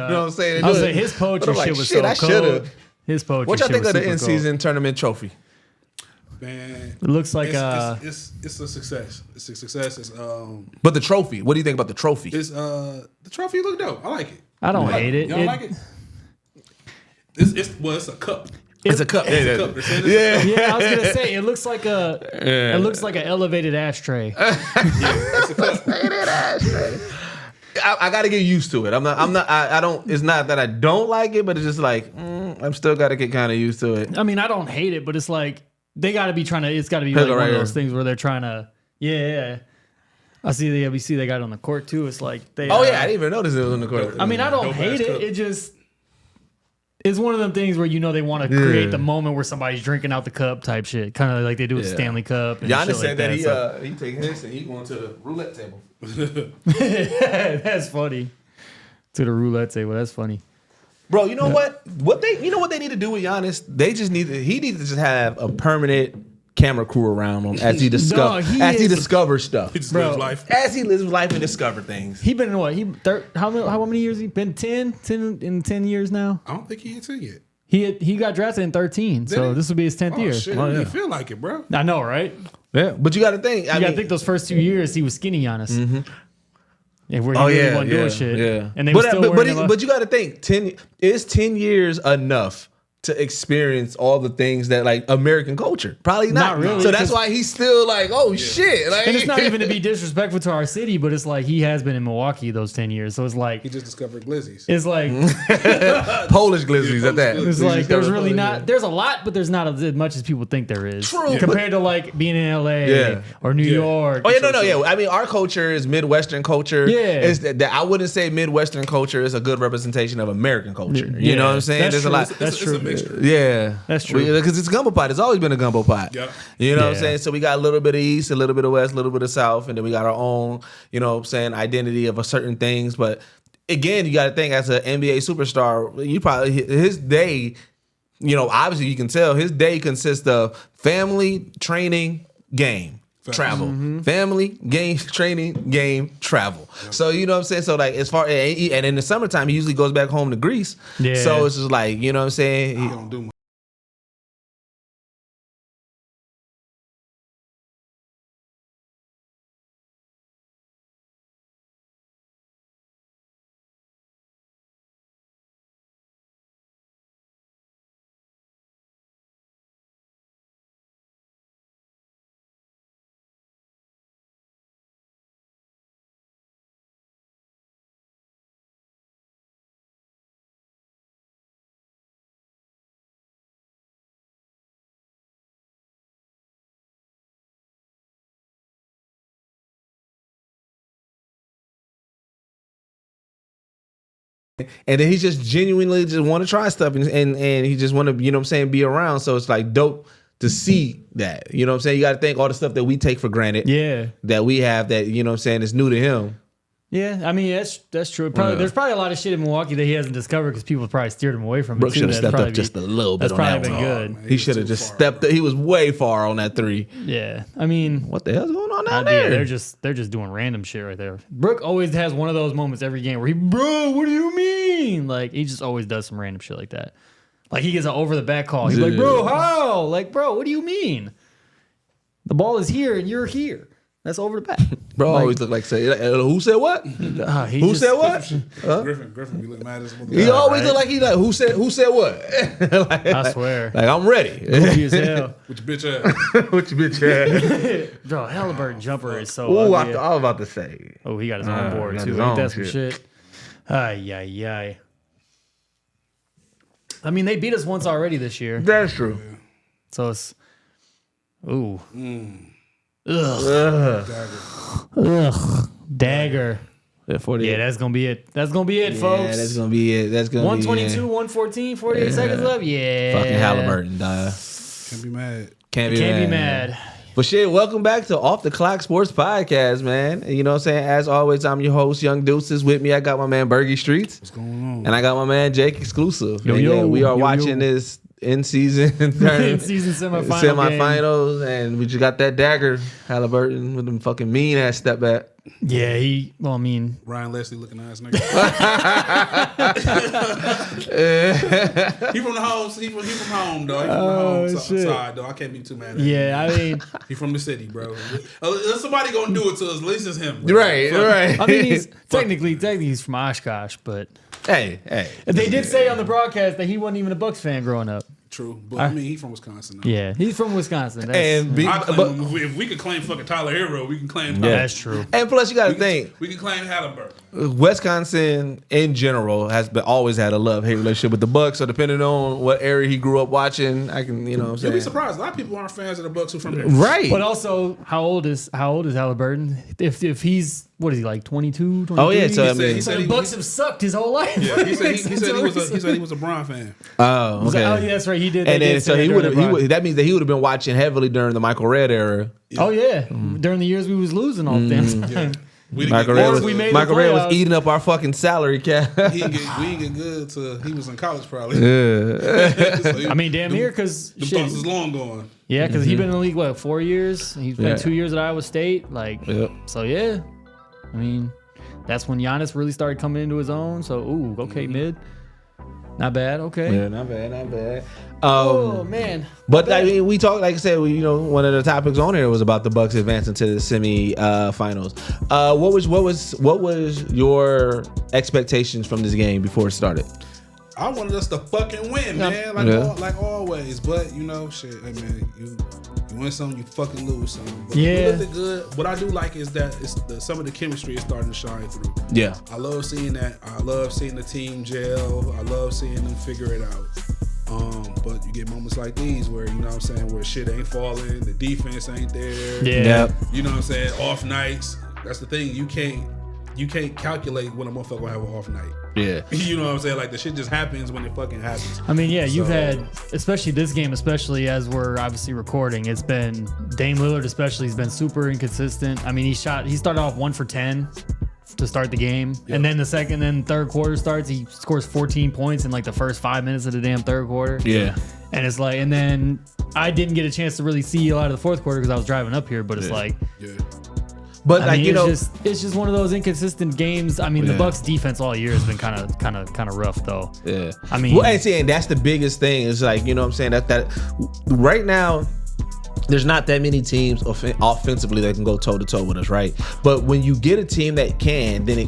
know what I'm saying? I was saying his poetry shit was so cold. His poetry. What y'all think of the in-season cold. tournament trophy? Man, it looks like it's a success. It's a success. It's But the trophy, what do you think about the trophy? It's the trophy look dope. I like it. I don't hate it. You don't like it? It's a cup. It's a cup. Yeah. I was gonna say it looks like it looks like an elevated ashtray. It's a cup. Elevated ashtray. I got to get used to it. I don't. It's not that I don't like it, but it's just like I'm still got to get kind of used to it. I mean, I don't hate it, but it's like they got to be trying to. It's got to be like one of those things where they're trying to. Yeah. I see the NBC. They got it on the court too. It's like they. Oh yeah, I didn't even notice it was on the court. I mean, I don't hate it. It just. It's one of them things where they want to create the moment where somebody's drinking out the cup type shit, kind of like they do with the Stanley Cup. And Giannis said like that he taking this and he going to the roulette table. That's funny. To the roulette table. That's funny. Bro, you know what? What they need to do with Giannis? They just he needs to just have a permanent camera crew around him as he discovers stuff. He just lives life. As he lives life and discover things. He been in what? How many years? He been 10 in 10 years now. I don't think he hit 10 yet. He got drafted in 13, so this will be his 10th year. Shit, you feel like it, bro. I know, right? Yeah, but you got to think. You got to think those first 2 years he was skinny Giannis. Mm-hmm. And where he really wasn't doing shit. Yeah. And they were still but you got to think 10 years enough to experience all the things that like American culture. Probably not. Not really. So that's why he's still like, oh shit. Like, and it's not even to be disrespectful to our city, but it's like he has been in Milwaukee those 10 years. So it's like he just discovered glizzies. It's like Polish glizzies at that. It's like there's really not there's a lot, but there's not as much as people think there is. True. Compared to like being in LA or New York. Oh yeah, I mean our culture is Midwestern culture. Yeah. It's that I wouldn't say Midwestern culture is a good representation of American culture. You know what I'm saying? There's a lot. That's true. Yeah. That's true. Because it's gumbo pot. It's always been a gumbo pot. Yep. You know what I'm saying? So we got a little bit of East, a little bit of West, a little bit of South, and then we got our own, you know what I'm saying, identity of a certain things. But again, you got to think as an NBA superstar, you probably, his day, you know, obviously you can tell his day consists of family, training, game. Travel, family, game, training, game, travel. Yep. So you know what I'm saying. So like as far and in the summertime, he usually goes back home to Greece. Yeah. So it's just like you know what I'm saying. He don't do much. And then he just genuinely just want to try stuff and he just want to, you know what I'm saying, be around. So it's like dope to see that. You know what I'm saying? You got to think all the stuff that we take for granted. Yeah. That we have that, you know what I'm saying, is new to him. Yeah, I mean, that's true. There's probably a lot of shit in Milwaukee that he hasn't discovered because people probably steered him away from it. Brooke should have stepped up just a little bit on that one. That's probably been good. Man, he should have just stepped up. He was way far on that three. Yeah, I mean, what the hell's going on down there? They're just doing random shit right there. Brooke always has one of those moments every game where bro, what do you mean? Like, he just always does some random shit like that. Like, he gets an over the back call. He's like, bro, how? Like, bro, what do you mean? The ball is here and you're here. That's over the back. Bro, always look like say, who said what? Who said what? Griffin be looking mad as a He always look like who said what? I swear. Like I'm ready. With your bitch ass. With your bitch ass. Bro, Halliburton jumper is so ugly. I was about to say. Oh, he got his own board too. Ain't that some shit? Ay. I mean, they beat us once already this year. That's true. Yeah. So it's ooh. Dagger. Yeah, that's gonna be it. That's gonna be it, folks. Yeah, that's gonna be it. That's gonna 122, 114, 48 seconds left. Yeah. Fucking Halliburton, dog. Can't be mad. Can't be mad. But shit, welcome back to Off the Clock Sports Podcast, man. You know what I'm saying? As always, I'm your host, Young Deuces. With me, I got my man Burgie Streetz. What's going on? And I got my man Jake Xclusive. Yo, we are watching this in-season semifinals, and we just got that dagger Halliburton with them fucking mean ass step back. Yeah, well, I mean, Ryan Leslie looking ass nigga. He from the home. He from home though. He from the home side though. I can't be too mad at him. yeah, I mean, He from the city, bro. Somebody gonna do it to us. At least it's him. Bro. Right. I mean, he's technically he's from Oshkosh, but Hey. they did say on the broadcast that he wasn't even a Bucks fan growing up. True, but I mean, he from Wisconsin. Though. Yeah, he's from Wisconsin. That's, And If we could claim fucking Tyler Hero, we can claim. that's true. and plus you got to think. We can claim Halliburton. Wisconsin in general has always had a love-hate relationship with the Bucks. So depending on what area he grew up watching, I can, you know what I'm saying. You'll be surprised. A lot of people aren't fans of the Bucks who from there. Right. But also, how old is Halliburton? If he's what is he like 22? 23? Oh yeah, so I He mean, said the Bucks have sucked his whole life. Yeah, he said he was a Bron fan. oh okay. Oh yeah, that's right. He did. And then so he would have. have. That means that he would have been watching heavily during the Michael Redd era. Oh yeah, during the years we was losing all the damn time. We didn't Michael get Redd good we was, made the Michael Redd was playoffs. eating up our fucking salary cap. we didn't get good till he was in college probably. Yeah. So he- I mean, damn near because the Bucks is long gone. yeah, because he's been in the league what 4 years. He's been Yeah. 2 years at Iowa State. Like, Yep. so yeah. I mean, that's when Giannis really started coming into his own. So okay, mid, not bad. Okay. Yeah, not bad, not bad. Oh man. But I mean, we talked, like I said, one of the topics on here was about the Bucks advancing to the semi-finals. What was your expectations from this game before it started? I wanted us to fucking win, man. Like always. But you know, shit, hey man, you win some, you fucking lose some. But Yeah. we looked good. What I do like is that some of the chemistry is starting to shine through. Yeah. I love seeing that. I love seeing the team gel. I love seeing them figure it out. But you get moments like these where, you know what I'm saying, where shit ain't falling, the defense ain't there. Yeah. Yep. You know what I'm saying? Off nights. That's the thing. You can't calculate when a motherfucker will have an off night. Yeah. You know what I'm saying? Like the shit just happens when it fucking happens. I mean, yeah, you've So- had, especially this game, especially as we're obviously recording, it's been Dame Lillard, especially, has been super inconsistent. I mean, he started off 1 for 10 to start the game, and then the third quarter starts, he scores 14 points in like the first 5 minutes of the damn third quarter. Yeah. And it's like, and then I didn't get a chance to really see a lot of the fourth quarter because I was driving up here, but it's like, Yeah. But I like, mean, it's just one of those inconsistent games. I mean, the Yeah. Bucks defense all year has been kind of rough though. yeah. I mean, well, and that's the biggest thing is like, you know what I'm saying, that right now there's not that many teams offensively that can go toe to toe with us, right? But when you get a team that can, then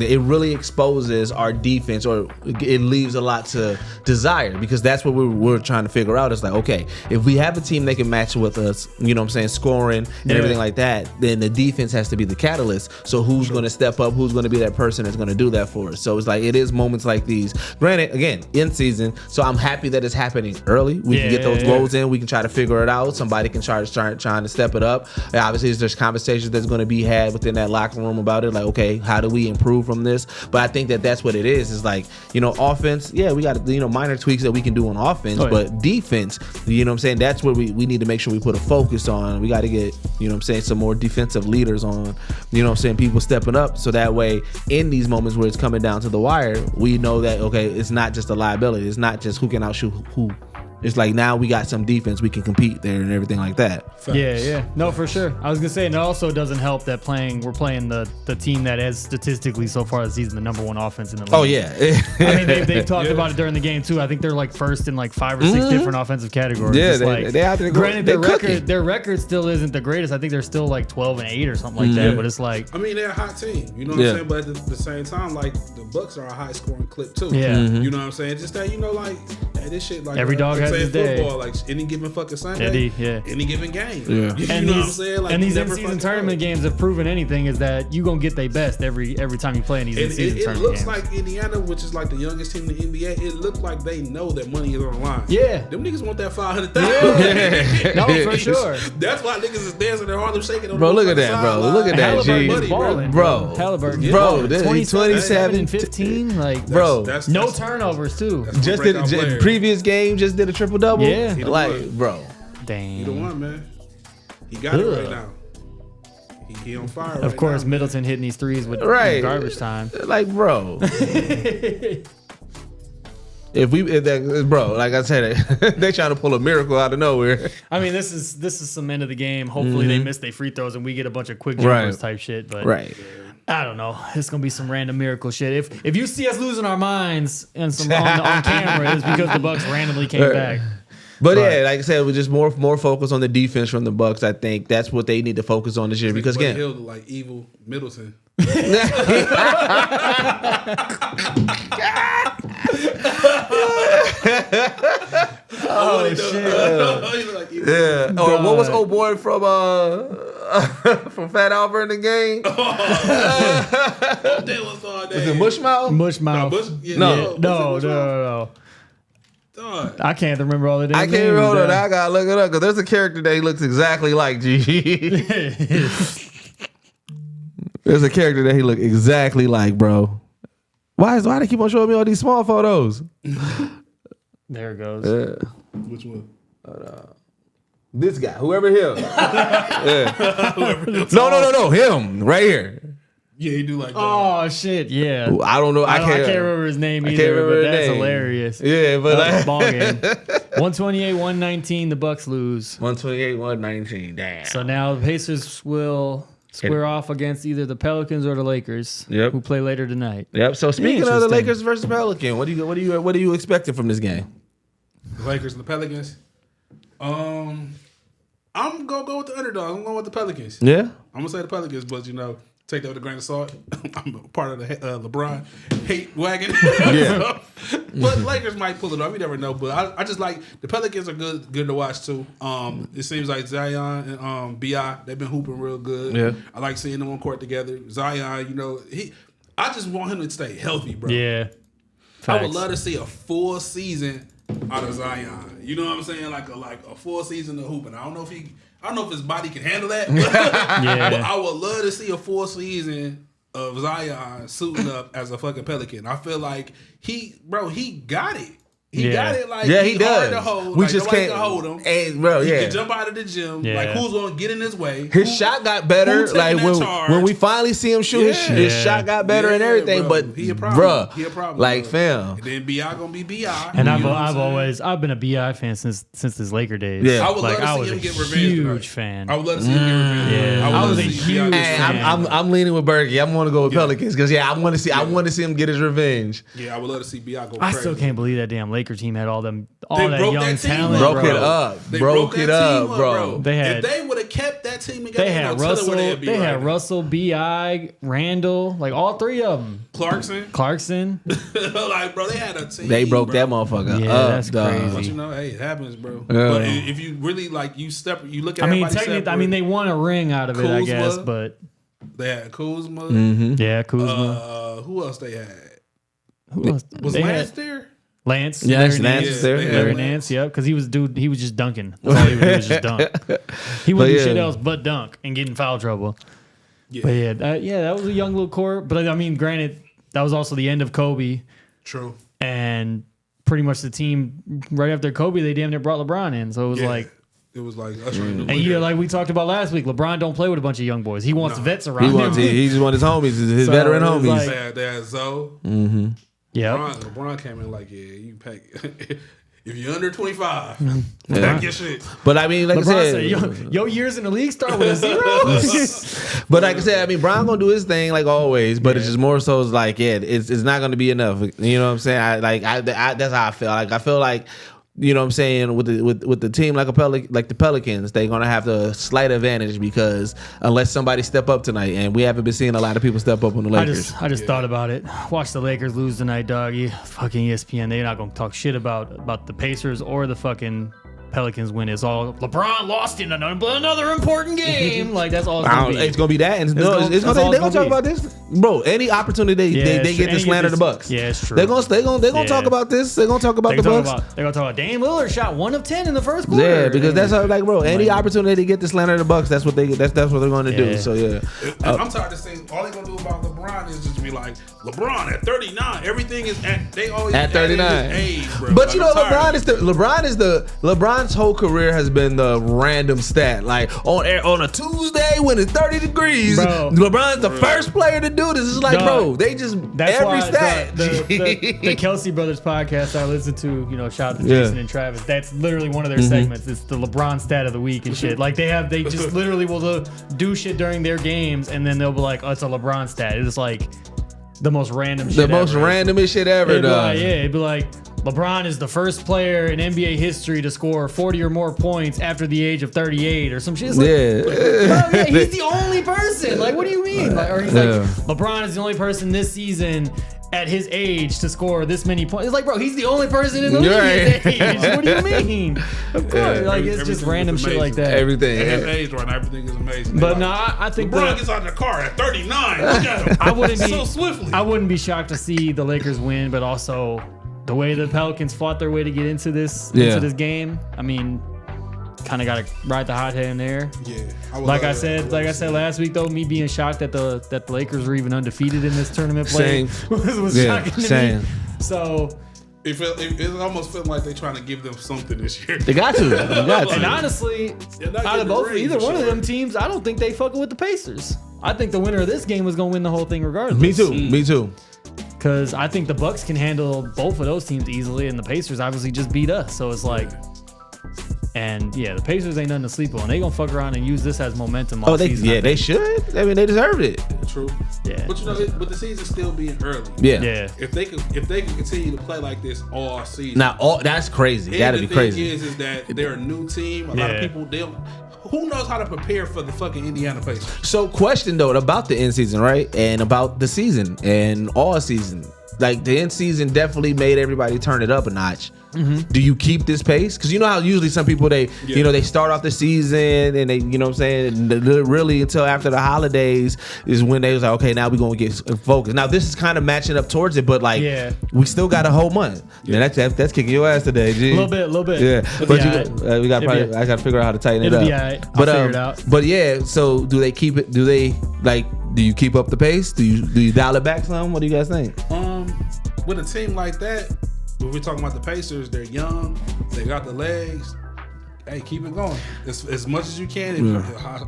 it really exposes our defense, or it leaves a lot to desire, because that's what we're trying to figure out. It's like, okay, if we have a team that can match with us, you know what I'm saying, scoring and everything like that, then the defense has to be the catalyst. So who's going to step up? Who's going to be that person that's going to do that for us? So it's like, it is moments like these. Granted, again, in season, so I'm happy that it's happening early. We can get those goals in. We can try to figure it out. Somebody can trying to step it up. And obviously, there's conversations that's going to be had within that locker room about it. Like, okay, how do we improve from this? But I think that's what it is. Is like, you know, offense. Yeah, we got, you know, minor tweaks that we can do on offense, but defense, you know what I'm saying, that's where we need to make sure we put a focus on. We got to get, you know what I'm saying, some more defensive leaders on, you know what I'm saying, people stepping up, so that way in these moments where it's coming down to the wire, we know that, okay, it's not just a liability. It's not just who can outshoot who. It's like, now we got some defense, we can compete there and everything like that. Facts. Yeah. No, for sure. I was gonna say, and it also doesn't help that we're playing the team that has statistically so far this season the number one offense in the league. Oh yeah. I mean, they've talked about it during the game too. I think they're like first in like 5 or 6 different offensive categories. Yeah, It's they out there. Granted, they're cooking. their record still isn't the greatest. I think they're still like 12-8 or something like that. But it's like, I mean, they're a hot team. You know what I'm saying? But at the same time, like, the Bucks are a high scoring clip too. Yeah. You know what I'm saying? Just that, you know, like, hey, this shit, like, Every dog has say his day. football, like any given fucking Sunday, any given game. Yeah. You and know these, what I'm saying? Like, and you these never in-season fucking tournament know. games have proven anything, is that you gonna get their best every time you play in these in-season It tournament looks games. like Indiana, which is like the youngest team in the NBA, it looks like they know that money is on the line. Yeah. Them niggas want that 500,000. No, for sure. That's why niggas is dancing their Harlem shaking on Bro, the look at that, fucking bro. sideline. Look at that, Halliburton G. is balling, Bro. Halliburton is Bro, balling. this- 27 and 15, like, Bro. no turnovers too. Just did breakout player. previous game, just did a triple double. Yeah. He the Like, one. bro. He the Damn. one, man. He got it right now. He on fire right Of course, now. Middleton hitting these threes with Right. garbage time. Like, bro. Bro, like I said, they trying to pull a miracle out of nowhere. I mean, this is some end of the game. Hopefully they miss their free throws and we get a bunch of quick jumpers type shit. But I don't know. It's gonna be some random miracle shit. If you see us losing our minds and some on camera, it's because the Bucks randomly came back. But yeah, like I said, we're just more focus on the defense from the Bucks. I think that's what they need to focus on this year because again, Hill look like evil Middleton. Oh shit! Yeah. Or what was old boy from Fat Albert in the game? Was it Mushmouth? Mushmouth. No. I can't remember all the names. I can't remember that. I gotta look it up because there's a character that he looks exactly like. G. There's a character that he look exactly like, bro. Why they keep on showing me all these small photos? There it goes. Which one? This guy, whoever him. No, him right here. Yeah, he do like that. Oh shit, yeah. I don't know. I can't remember his name either, but that's hilarious. Yeah, but that's a ball game. 128-119, the Bucks lose. 128-119. Damn. So now the Pacers will square off against either the Pelicans or the Lakers, who play later tonight. Yep. So speaking of the Lakers versus Pelicans, what are you expecting from this game? The Lakers and the Pelicans. I'm gonna go with the underdog. I'm going with the Pelicans. Yeah. I'm gonna say the Pelicans, but take that with a grain of salt. I'm a part of the LeBron hate wagon. Yeah. But Lakers might pull it off. You never know. But I just like the Pelicans are good to watch too. It seems like Zion and BI, they've been hooping real good. Yeah. I like seeing them on court together. Zion, I just want him to stay healthy, bro. Yeah. I would love to see a full season out of Zion. You know what I'm saying? Like a full season of hooping. I don't know if his body can handle that. But I would love to see a full season of Zion suiting up as a fucking Pelican. I feel like he got it. He got it. Like he does. Hard to hold. We like, just can't hold him. And bro, he can jump out of the gym. Yeah. Like who's gonna get in his way? His shot got better. Like when we finally see him shoot, his shot got better and everything. Bro. But he a problem. Bruh, he a problem. Like bro. fam. And then BI gonna be BI. And I've been a BI fan since his Laker days. Yeah. I would love to see him get revenge. Huge fan. I would love to see him get revenge. Yeah. I was a huge fan. I'm leaning with Burgie. I'm gonna go with Pelicans because I want to see him get his revenge. Yeah, I would love to see BI go crazy. I still can't believe that damn Laker team had all that broke young that team talent. Broke bro. it up. They Broke it that up, team bro. If they would have kept that team together, They had Russell, B.I., Randall, like all three of them. Clarkson. Like, bro, they had a team. They broke that motherfucker Yeah, up, that's dog. crazy. But hey, it happens, bro. Yeah. But if you really you look at. They won a ring out of it, I guess, but they had Kuzma. yeah, Kuzma. Who else they had? Who else? Was Lance there? Lance. Yes, Larry Lance Nance. is there. Larry Nance, yep. Because he was just dunking. That's all he would do was just dunk. He wouldn't do shit else but dunk and get in foul trouble. Yeah. But that was a young little core. But I mean, granted, that was also the end of Kobe. True. And pretty much the team right after Kobe, they damn near brought LeBron in. So it was like. It was like ushering and like we talked about last week, LeBron don't play with a bunch of young boys. He wants vets around him. He just wants his homies, his veteran homies. They had Zoe. Yeah. LeBron came in like, you pack. If you're under 25, pack your shit. But I mean, like LeBron I said, your years in the league start with a 0. But like I said, I mean, Brian gonna do his thing like always. But it's just more so like, it's not gonna be enough. You know what I'm saying? That's how I feel. Like I feel like. You know what I'm saying, with the team like the Pelicans, they're gonna have the slight advantage because unless somebody step up tonight, and we haven't been seeing a lot of people step up on the Lakers. I just thought about it. Watch the Lakers lose tonight, dog. Fucking ESPN, they're not gonna talk shit about the Pacers or the fucking Pelicans win. It's all LeBron lost in another important game. Like that's all it's gonna be. It's gonna be that, and they're gonna talk about this, bro. Any opportunity they get to slander the Bucks. Yeah, it's true. They're gonna talk about this. They're gonna talk about the Bucks. They're gonna talk about Dame Lillard shot 1 of 10 in the first quarter. Yeah, because that's how bro. Any opportunity to get to slander the Bucks, that's what they're gonna do. So yeah, I'm tired of saying all they gonna do about LeBron LeBron is just be like, LeBron at 39, everything is they always At 39. his age, bro. But Like, you know, I'm tired of it. LeBron's whole career has been the random stat. Like on a Tuesday when it's 30 degrees, Bro. LeBron's the first player to do this. It's like, Dog. bro, they just That's every why stat. the Kelsey Brothers podcast I listen to, shout out to Jason and Travis. That's literally one of their segments. It's the LeBron stat of the week and shit. Like they just literally will do shit during their games, and then they'll be like, oh, it's a LeBron stat. It's like the most random shit the ever. most randomest shit ever, It'd be dog. it'd be like LeBron is the first player in NBA history to score 40 or more points after the age of 38 or some shit. It's like, bro, yeah, he's the only person. Like, what do you mean? Like, or he's like, LeBron is the only person this season at his age to score this many points. It's like, bro, he's the only person in the league at his age. What do you mean? Of course, like it's just random shit like that. Everything. At his age right now, everything is amazing. But no, I think LeBron gets out of the car at 39. Look at him. I wouldn't be so swiftly. I wouldn't be shocked to see the Lakers win, but also the way the Pelicans fought their way to get into this game. I mean, kind of got to ride the hot hand there. Yeah, Like I said last week though, me being shocked that the Lakers were even undefeated in this tournament play was shocking to me. So it almost felt like they're trying to give them something this year. They got to. and honestly, out of either one of them teams, I don't think they fucking with the Pacers. I think the winner of this game was gonna win the whole thing regardless. Me too. Because I think the Bucks can handle both of those teams easily, and the Pacers obviously just beat us. So it's like, and yeah, the Pacers ain't nothing to sleep on. They gonna fuck around and use this as momentum. All season, they should. I mean, they deserved it. True. Yeah. But with the season still being early. Yeah. If they can continue to play like this all season. Now, that's crazy. That'd be crazy. The thing is that they're a new team. A lot of people who knows how to prepare for the fucking Indiana Pacers? So, question though about the end season, right? And about the season and all season. Like the end season definitely made everybody turn it up a notch. Do you keep this pace? Because you know how usually some people they start off the season and they really until after the holidays is when they was like, okay, now we're gonna get focused. Now this is kind of matching up towards it, but like we still got a whole month. Yeah, that's kicking your ass today, G. A little bit. Yeah, but we got I got to figure out how to tighten it up. It'll be all right. I'll figure it out. But yeah, so do they keep it? Do they like? Do you keep up the pace? Do you dial it back some? What do you guys think? With a team like that, when we're talking about the Pacers, they're young, they got the legs. Hey, keep it going as much as you can.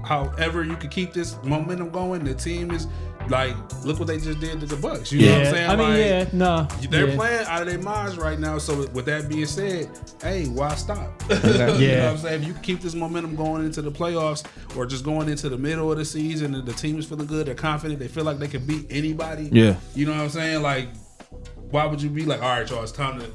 However you can keep this momentum going. The team is like, look what they just did to the Bucks. You know what I'm saying? I mean, they're playing out of their minds right now. So with that being said, hey, why stop? You know what I'm saying? If you keep this momentum going into the playoffs or just going into the middle of the season and the team is feeling good, they're confident, they feel like they can beat anybody. Yeah, you know what I'm saying? Like, why would you be like, all right, y'all, it's time to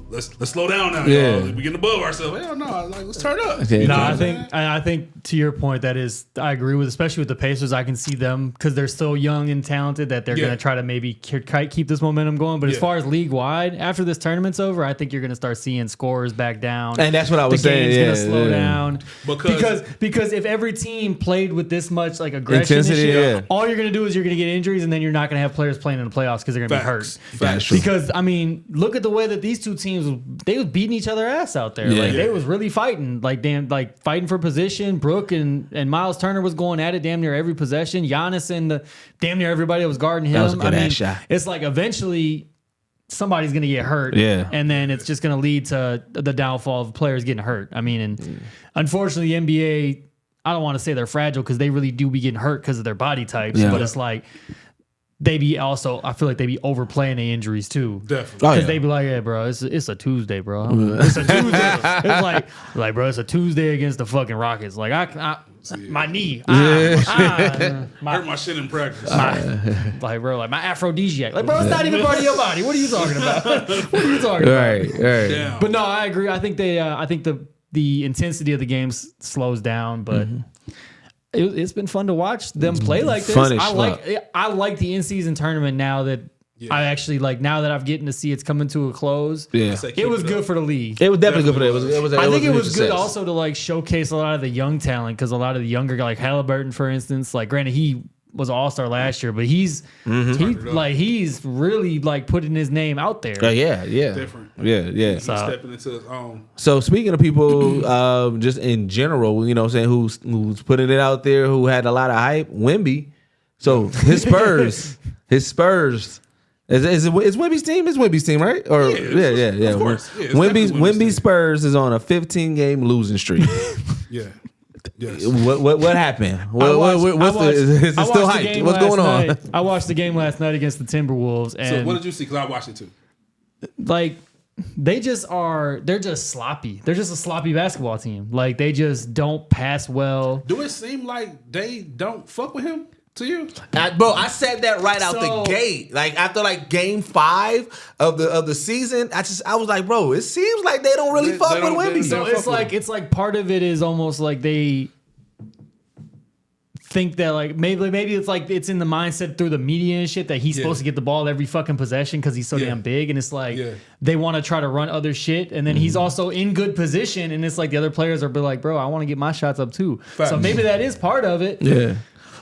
let's slow down now, y'all. We getting above ourselves. Hell no, like let's turn up. Okay. No, I think to your point, that is, I agree with, especially with the Pacers. I can see them because they're so young and talented that they're gonna try to maybe keep this momentum going. But as far as league wide, after this tournament's over, I think you're gonna start seeing scores back down. And that's what I was saying. The game's gonna slow down because if every team played with this much like aggression, intensity, all you're gonna do is you're gonna get injuries, and then you're not gonna have players playing in the playoffs because they're gonna be hurt. Facts. Because I mean, look at the way that these two teams, they was beating each other ass out there. They was really fighting, fighting for position. Brooke and Miles Turner was going at it damn near every possession. Giannis and damn near everybody that was guarding him. That was a good ass shot. It's like eventually somebody's gonna get hurt. And then it's just gonna lead to the downfall of players getting hurt. I mean, and unfortunately the NBA, I don't want to say they're fragile because they really do be getting hurt because of their body types, but it's like they be also, I feel like they be overplaying the injuries too. Definitely. Because they be like, yeah, bro, it's a Tuesday, bro. It's a Tuesday. It's like, bro, it's a Tuesday against the fucking Rockets. Like, my knee. Hurt my shit in practice. Bro, my aphrodisiac. Like, bro, it's not even part of your body. What are you talking about? What are you talking about? Right. Damn. But no, I agree. I think the intensity of the games slows down, but it's been fun to watch them play like this. I like the in-season tournament now that I actually now that I've getting to see it's coming to a close. Yeah, it was good for the league. It was definitely good for the. I think it was good also to showcase a lot of the young talent because a lot of the younger guys, like Halliburton, for instance. Like, granted, he was an all-star last year, but he's really putting his name out there. Different. Yeah. He's stepping into his own. So speaking of people, just in general, you know what I'm saying, who's putting it out there, who had a lot of hype, Wemby. So his Spurs, His Spurs. Is Wemby's team? It's Wemby's team, right? Or yeah. Of course. Yeah, Wemby's Spurs is on a 15-game losing streak. Yeah. Yes. What happened? Is it still hyped? What's going on? I watched the game last night against the Timberwolves. And so what did you see? Because I watched it too. Like, they're just sloppy. They're just a sloppy basketball team. Like, they just don't pass well. Do it seem like they don't fuck with him to you? Bro, I said that right out the gate. Like, after like game 5 of the season, I was like, bro, it seems like they don't really fuck with Wemby. So it's like part of it is almost like they think that like maybe it's like it's in the mindset through the media and shit that he's supposed to get the ball every fucking possession because he's so damn big, and it's like they want to try to run other shit, and then he's also in good position, and it's like the other players are like, bro, I want to get my shots up too. Facts. So maybe that is part of it. Yeah.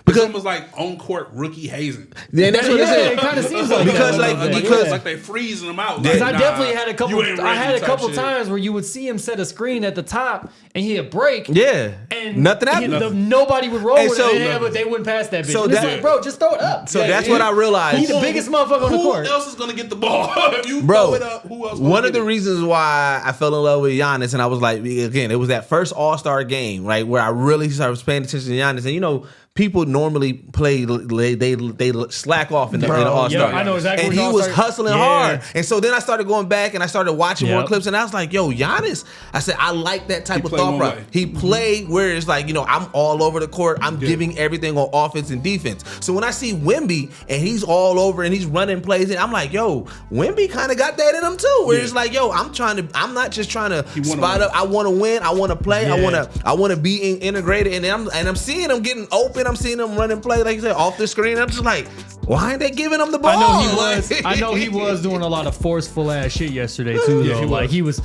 Because it was like on court rookie hazing. Yeah, that's what it kind of seems like because like they freezing them out. Because like, I definitely had a couple. I had a couple times where you would see him set a screen at the top and he'd break. Yeah, and nothing happened. Nobody would roll with it, but they wouldn't pass that bitch. So that's like, bro, just throw it up. So that's what I realized. He's the biggest motherfucker on the court. Who else is gonna get the ball? If you throw it up, who else? One of the reasons why I fell in love with Giannis, and I was like, again, it was that first All-Star game, right, where I really started paying attention to Giannis, and you know. People normally play, they slack off in the All-Star. I know exactly. And he was hustling hard. And so then I started going back and I started watching more clips, and I was like, yo, Giannis, I said, I like that type of thought process. He played where it's like, you know, I'm all over the court. I'm giving everything on offense and defense. So when I see Wemby and he's all over and he's running plays, and I'm like, yo, Wemby kind of got that in him too. Where it's like, yo, I'm not just trying to spot up. I want to win. I want to play. I want to be integrated. And I'm seeing him getting open. I'm seeing him running play, like you said, off the screen. I'm just like, why ain't they giving him the ball? I know he was doing a lot of forceful ass shit yesterday too. Though, he was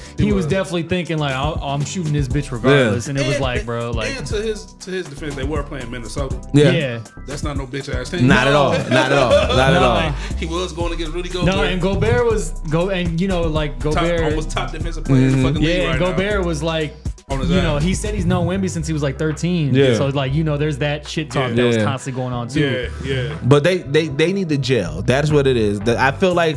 definitely thinking like, I'm shooting this bitch regardless. And it was like, bro, like. And to his defense, they were playing Minnesota. Yeah. That's not no bitch ass team. Not at all. Not at all. He was going against Rudy Gobert. No, and Gobert was Gobert almost top defensive player in the fucking league right now. Gobert was like. He said he's known Wemby since he was like 13. Yeah. So like, there's that shit talk that was constantly going on too. Yeah. But they need to gel. That's what it is. I feel like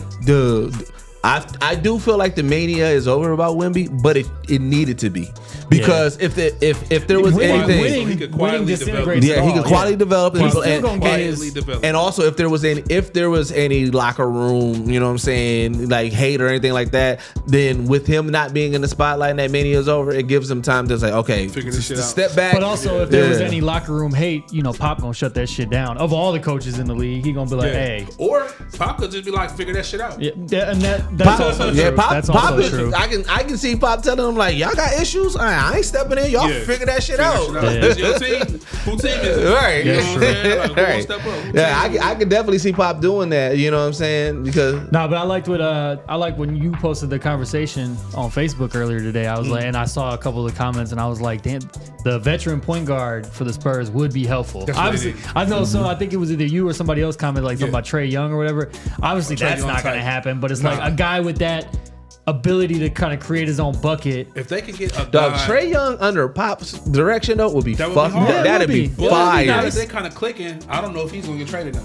I do feel like the mania is over about Wemby, but it needed to be. Because if there was anything, he could quietly develop. He could quietly develop, develop. And also if there was any locker room, you know what I'm saying, like hate or anything like that, then with him not being in the spotlight and that mania is over, it gives him time to say, okay, figure this shit out. Step back. But also if there was any locker room hate, Pop gonna shut that shit down. Of all the coaches in the league, he gonna be like, hey. Or Pop could just be like, figure that shit out. Yeah, and that's also true. That's also true. I can see Pop telling him like, y'all got issues. I ain't stepping in. Y'all figure that shit out. It's your team. Who team is it? Right. You know what I'm saying? Like, who won't step up? I can definitely see Pop doing that. You know what I'm saying? Because but I liked when you posted the conversation on Facebook earlier today. I was like, and I saw a couple of the comments, and I was like, damn, the veteran point guard for the Spurs would be helpful. Obviously, I know. So I think it was either you or somebody else commented like something about Trae Young or whatever. Obviously, that's not going to happen. But it's like a guy with that ability to kind of create his own bucket. If they could get a guy, Trae Young under Pop's direction though would be fucking. That'd be fire. Now that they kind of clicking, I don't know if he's gonna get traded now.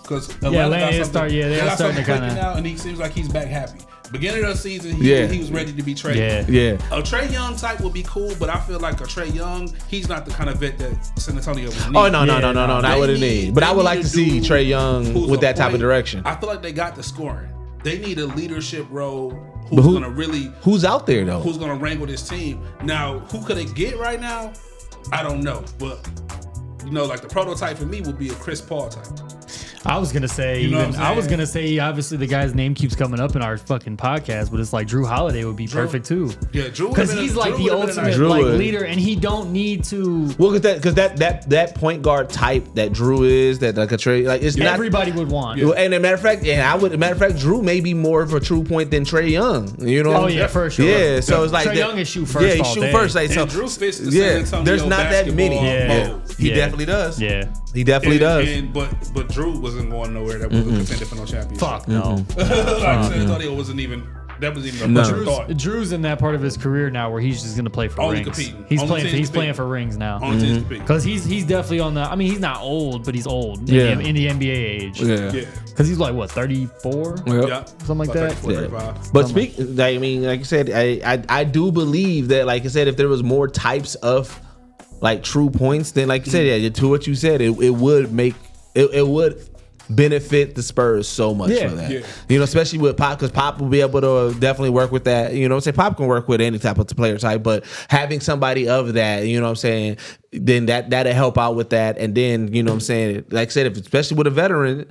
Because they're starting to kind of now, and he seems like he's back happy. Beginning of the season, he was ready to be traded. Yeah. A Trae Young type would be cool, but I feel like a Trae Young, he's not the kind of vet that San Antonio would need. Oh no, not what it needs. But I would like to see Trae Young with that type of direction. I feel like they got the scoring. They need a leadership role. Who's out there though? Who's gonna wrangle this team? Now, who could they get right now? I don't know, but like the prototype for me would be a Chris Paul type. I was gonna say, obviously the guy's name keeps coming up in our fucking podcast, but it's like Drew Holiday would be perfect too. Yeah, Drew, because he's like the ultimate leader, and he don't need to. Well, because that point guard type that Drew is, that like a trade, like it's not everybody would want. Yeah. And matter of fact, Drew may be more of a true point than Trae Young. You know? Oh yeah, for sure. Yeah, so it's like Trae Young is shoot first. Yeah, he shoot first. Like, so Drew fits the San Antonio there's not that many. He definitely does. Yeah. He definitely does. But Drew wasn't going nowhere. That wasn't contender for no championship. Fuck no. San Antonio wasn't even. That was even a thought. Drew's in that part of his career now where he's just gonna play for rings. Competing. He's playing for rings now. Because he's definitely on the. I mean, he's not old, but he's old in the NBA age. Yeah. Because he's like, what, 34? Yeah, Something like that. 34, 35. But I mean, like I said, I do believe that, like I said, if there was more types of like true points, then like you said, yeah, to what you said, it would make it would benefit the Spurs so much for that. Yeah. You know, especially with Pop, because Pop will be able to definitely work with that. You know what I'm saying? Pop can work with any type of player type, but having somebody of that, you know what I'm saying, then that'll help out with that. And then, you know what I'm saying, like I said, especially with a veteran,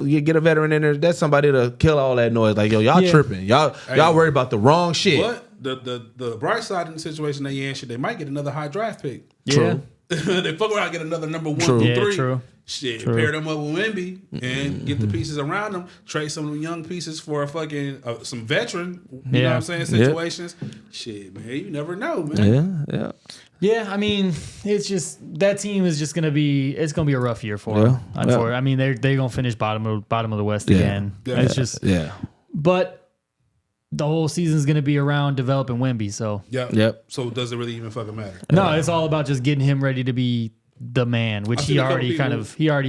you get a veteran in there, that's somebody to kill all that noise. Like, yo, y'all tripping. Y'all worried about the wrong shit. But the bright side in the situation they in, shit, they might get another high draft pick. Yeah. They fuck around, get another number 1 through 3. True. Shit, pair them up with Wemby and get the pieces around them. Trade some of the young pieces for a fucking some veteran. You know what I'm saying? Situations. Shit, man, you never know, man. Yeah, I mean, it's just that team is just gonna be. It's gonna be a rough year for them. I mean, they're gonna finish bottom of the West again. It's just But the whole season's gonna be around developing Wemby. So So does it really even fucking matter? No, it's all about just getting him ready to be the man, which he already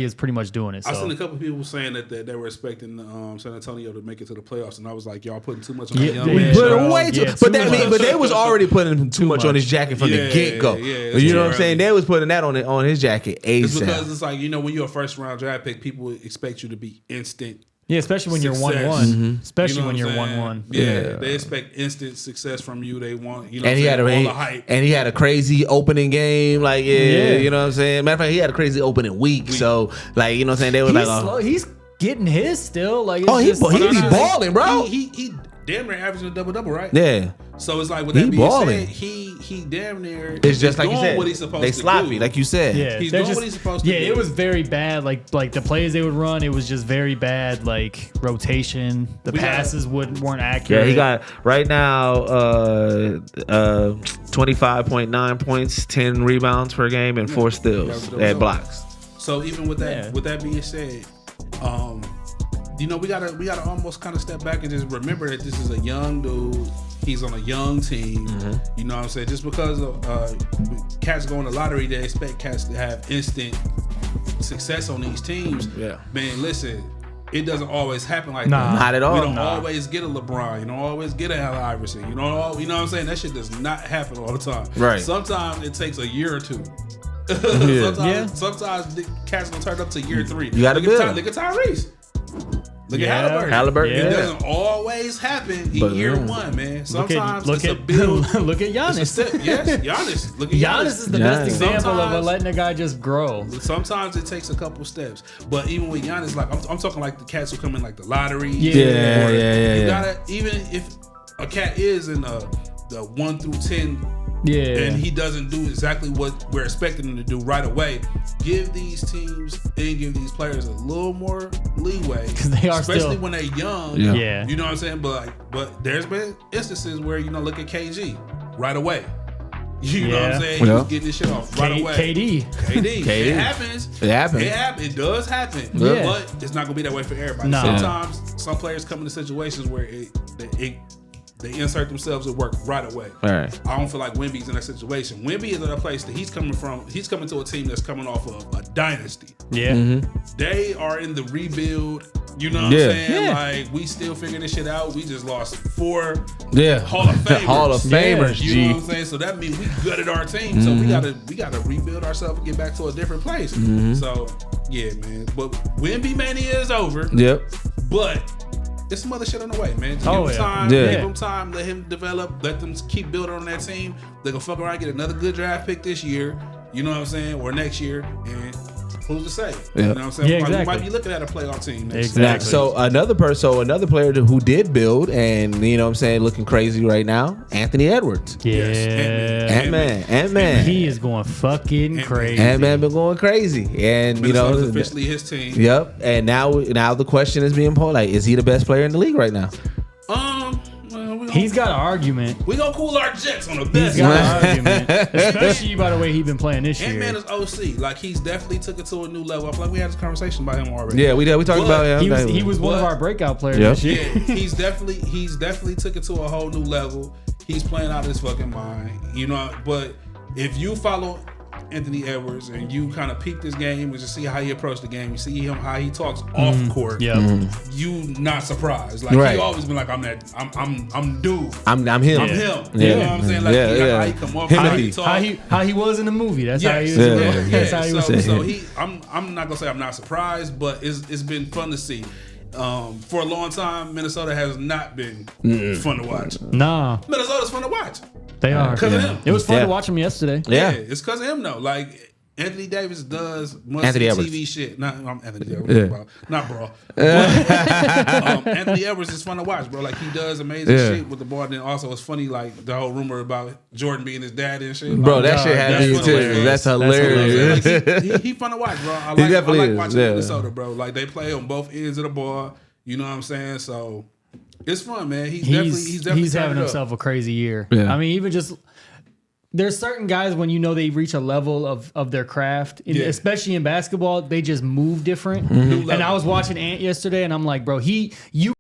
is pretty much doing it. So. I seen a couple of people saying that they were expecting San Antonio to make it to the playoffs, and I was like, y'all putting too much on that young man. But they was already putting too much on his jacket from the get go. You know what I'm saying? They was putting that on his jacket ASAP. It's because it's like, you know, when you're a first round draft pick, people expect you to be instant. Yeah, especially when you're 1-1. Especially when you're 1-1. Yeah, they expect instant success from you. They want, you know, and he had all the hype. And he had a crazy opening game. Like, you know what I'm saying? Matter of fact, he had a crazy opening week. So, like, you know what I'm saying? They were he's getting his still. Like, he be balling, bro. He damn near averaging a double-double, right? Yeah. So it's like, with that being said, he damn near it's just like you said. What he's supposed they to sloppy, do. like you said. Yeah, he's doing what he's supposed to do. Yeah, it was very bad. Like the plays they would run, it was just very bad. Like rotation, the passes weren't accurate. Yeah, he got right now 25.9 points, 10 rebounds per game, and 4 steals and blocks. So even with that being said, you know, we gotta almost kind of step back and just remember that this is a young dude. He's on a young team. You know what I'm saying? Just because of cats going to lottery, they expect cats to have instant success on these teams. Yeah. Man, listen, it doesn't always happen like that. Not at all. We don't always get a LeBron. You don't always get a Allen Iverson. You know what I'm saying? That shit does not happen all the time. Right. Sometimes it takes a year or two. Sometimes the cats gonna turn up to year 3. You gotta build. Look at Tyrese. Look at Halliburton. It doesn't always happen in year 1, man. Sometimes it's a build. Look at Giannis. Yes, Giannis. Look at Giannis is the best example of letting a guy just grow. Sometimes it takes a couple steps, but even with Giannis, like I'm talking like the cats who come in like the lottery. Yeah. You gotta, even if a cat is in the 1 through 10. And he doesn't do exactly what we're expecting him to do right away. Give these teams and give these players a little more leeway, because they are especially when they're young. Yeah. You know what I'm saying? But there's been instances where, you know, look at KG right away. You know what I'm saying? He was getting this shit off right away. KD. It happens. It does happen. Yeah. But it's not gonna be that way for everybody. No. Sometimes some players come into situations where they insert themselves at work right away. Right. I don't feel like Wemby's in that situation. Wemby is at a place that he's coming from. He's coming to a team that's coming off of a dynasty. Yeah. They are in the rebuild. You know what I'm saying? Yeah. Like, we still figuring this shit out. We just lost 4 Hall of Famers. Hall of Famers, You know what I'm saying? So that means we gutted our team. So we gotta rebuild ourselves and get back to a different place. So yeah, man. But Wemby mania is over. Yep. But there's some other shit on the way, man. Just give him time. Give him time. Let him develop. Let them keep building on that team. They're going to fuck around and get another good draft pick this year. You know what I'm saying? Or next year. And who's to say? You know what I'm saying? We might be looking at a playoff team next year. So another player who did build and, you know what I'm saying, looking crazy right now, Anthony Edwards. Yeah. Ant-Man. He is going fucking crazy. Ant-Man been going crazy. And, you know, it's officially his team. Yep. And now the question is being posed, like, is he the best player in the league right now? He's got an argument. We gonna cool our jets on the best. He's got an argument, especially by the way he's been playing this year. Ant-Man is OC. Like, he's definitely took it to a new level. I feel like we had this conversation about him already. Yeah, we did. We talked about him. He was one of our breakout players this year. Yeah, he's definitely took it to a whole new level. He's playing out of his fucking mind. You know, but if you follow Anthony Edwards and you kind of peep this game and just see how he approached the game, you see him how he talks off court. Yeah. You not surprised. Like he always been like, I'm dude. I'm him. I'm him. Yeah. You know what I'm saying? Like how he come off, how he talk. How he was in the movie. That's how he was. That's how he was. So I'm not gonna say I'm not surprised, but it's been fun to see. For a long time, Minnesota has not been fun to watch. Nah, Minnesota's fun to watch. They are. Because of him. It was fun to watch him yesterday. Yeah, it's because of him though. Like Anthony Davis does Anthony Edwards. TV shit. Not Anthony Edwards, not bro. Anthony Edwards is fun to watch, bro. Like he does amazing shit with the ball. And then also it's funny, like the whole rumor about Jordan being his dad and shit. Bro, like, that shit had me too. That's hilarious. Like, he fun to watch, bro. I like watching Minnesota, bro. Like they play on both ends of the ball. You know what I'm saying? So it's fun, man. He's definitely having himself a crazy year. Yeah. I mean, even just there's certain guys when you know they reach a level of their craft, especially in basketball, they just move different. And I was watching Ant yesterday, and I'm like, bro, you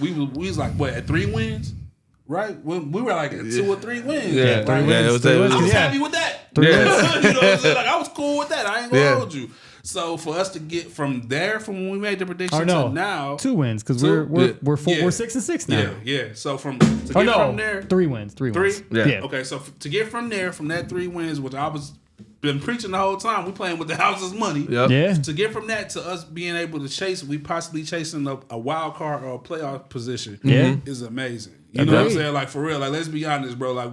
we was like what at 3 wins, right? We were like at 2 or 3 wins. Yeah, 3 wins. I was happy with that. Yeah. You know what I'm saying? Like I was cool with that. I ain't gonna hold you. So for us to get from there, from when we made the prediction to now, 2 wins because we're 6-6 now. Yeah. So from there, 3 wins. 3 wins. Yeah. Okay. So to get from there, from that 3 wins, which I was been preaching the whole time, we playing with the house's money. Yep. Yeah. To get from that to us being able to chase, we possibly chasing a wild card or a playoff position. Yeah. Is amazing. You know what I'm saying? Like for real. Like let's be honest, bro. Like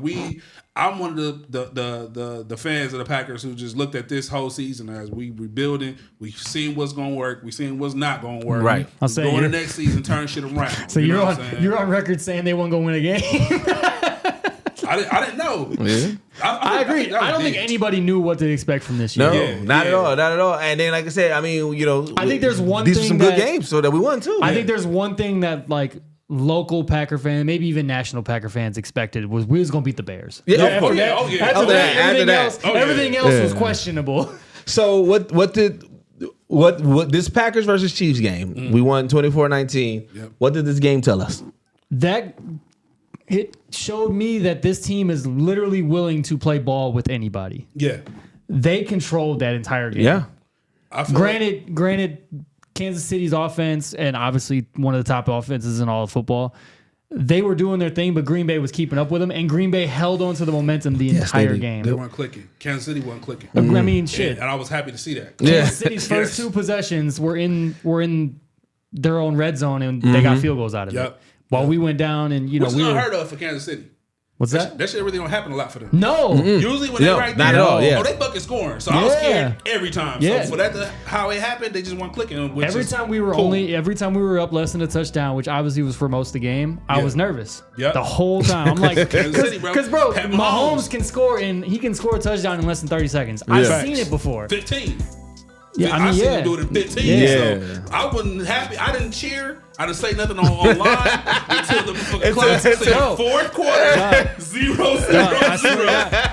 I'm one of the fans of the Packers who just looked at this whole season as we rebuilding. We seen what's gonna work. We seen what's not gonna work. Right. I'll say going to next season, turn shit around. So you're on record saying they weren't gonna win a game. I didn't know. Yeah. I agree. I don't think anybody knew what to expect from this year. No, not at all. And then, like I said, I mean, I think there's one these thing are some good games, so that we won too. I think there's one thing that like local Packer fans, maybe even national Packer fans expected was we was gonna beat the Bears. Yeah, of course. After that, everything else was questionable. So what this Packers versus Chiefs game? We won 24-19. Yep. What did this game tell us? It showed me that this team is literally willing to play ball with anybody. Yeah. They controlled that entire game. Yeah. Granted, Kansas City's offense, and obviously one of the top offenses in all of football, they were doing their thing, but Green Bay was keeping up with them, and Green Bay held on to the momentum the entire game. They weren't clicking. Kansas City wasn't clicking. I mean, shit. And I was happy to see that. Kansas City's first 2 possessions were in their own red zone, and they got field goals out of it. While we went down, and which is unheard of for Kansas City. What's that? That shit really don't happen a lot for them. No. Usually when they're right there, not at all. Yeah. They bucket scoring. So I was scared every time. So for that how it happened, they just weren't clicking. Every time we were up less than a touchdown, which obviously was for most of the game, I was nervous. The whole time. I'm like, because bro, Mahomes can score and he can score a touchdown in less than 30 seconds. I've seen it before. 15. Yeah, I seen him do it in 15. Yeah. So I wasn't happy. I didn't cheer. I didn't say nothing online until the clock said 4th quarter. 0-0.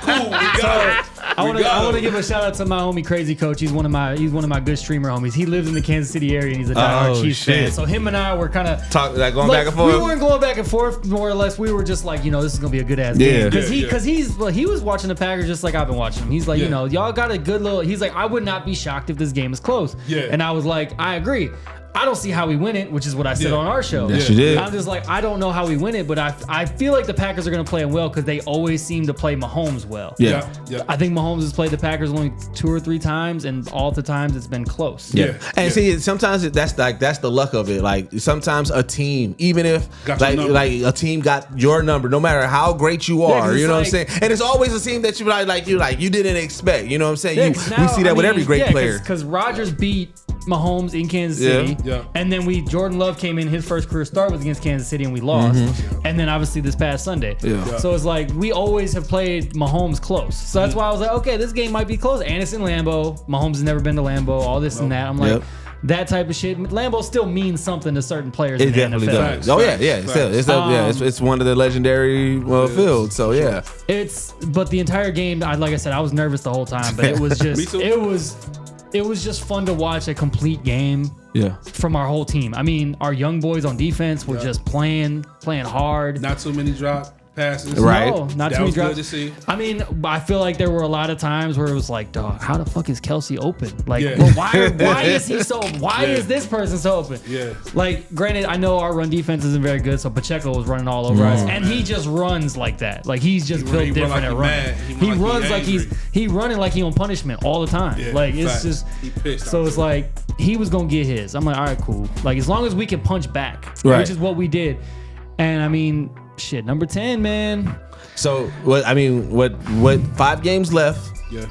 Cool. We got it. I want to give a shout out to my homie Crazy Coach. He's one of my good streamer homies. He lives in the Kansas City area and he's a diehard Chiefs fan. So him and I were kind of going back and forth. We weren't going back and forth more or less. We were just like, this is gonna be a good ass game because he was watching the Packers just like I've been watching them. He's like, y'all got a good little. He's like, I would not be shocked if this game is close. Yeah. And I was like, I agree. I don't see how we win it, which is what I said on our show. Yes, you did. I'm just like, I don't know how we win it, but I feel like the Packers are going to play him well because they always seem to play Mahomes well. Yeah. I think Mahomes has played the Packers only 2 or 3 times, and all the times it's been close. Yeah. And see, sometimes that's the luck of it. Like sometimes a team, even if like a team got your number, no matter how great you are, you know what I'm saying? And it's always a team that you didn't expect. You know what I'm saying? We see that with every great player. Because Rodgers beat Mahomes in Kansas City. Yeah. And then Jordan Love came in, his first career start was against Kansas City and we lost. And then obviously this past Sunday. Yeah. So it's like we always have played Mahomes close. So that's why I was like, okay, this game might be close. And it's in Lambeau. Mahomes has never been to Lambeau, all this and that. I'm like, that type of shit. Lambeau still means something to certain players in the definitely NFL. Does. Oh yeah. It's one of the legendary fields. So yeah. But the entire game, like I said, I was nervous the whole time, but it was just it was just fun to watch a complete game from our whole team. I mean, our young boys on defense were just playing hard. Not too many drop passes. Right. No, not too many drops. Good to see. I mean, I feel like there were a lot of times where it was like, dog, how the fuck is Kelsey open? Like, well, why is he so? Why is this person so open? Yeah. Like, granted, I know our run defense isn't very good, so Pacheco was running all over us, and he just runs like that. Like he's just built different at running. He runs like he running like he on punishment all the time. Yeah, like it's just. So it's like he was gonna get his. I'm like, all right, cool. Like as long as we can punch back, which is what we did, and I mean. Shit, number 10, man. So what 5 games left? Yeah.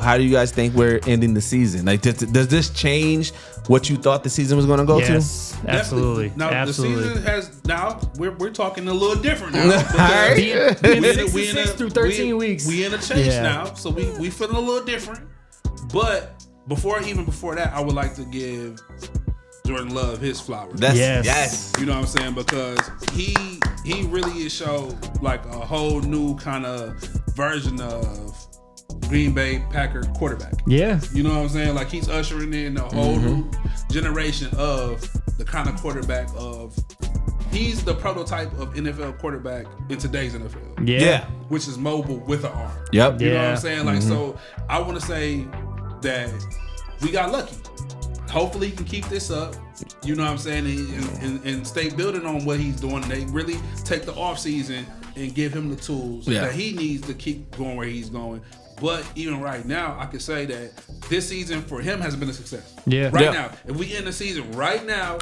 How do you guys think we're ending the season? Like does this change what you thought the season was going to go to? Yes, absolutely. Now the season has we're talking a little different now. Being 6 through 13 weeks. We in a change now, so we feeling a little different. But before that, I would like to give Jordan Love his flowers. Yes. You know what I'm saying? Because he really is showed like a whole new kind of version of Green Bay Packer quarterback. Yeah. You know what I'm saying? Like he's ushering in a whole new generation of the kind of quarterback of he's the prototype of NFL quarterback in today's NFL. Yeah. Which is mobile with an arm. Yep. You know what I'm saying? Like, so I want to say that we got lucky. Hopefully he can keep this up. You know what I'm saying? And stay building on what he's doing. And they really take the offseason and give him the tools that he needs to keep going where he's going. But even right now, I can say that this season for him has been a success. Yeah. Right now, if we end the season right now,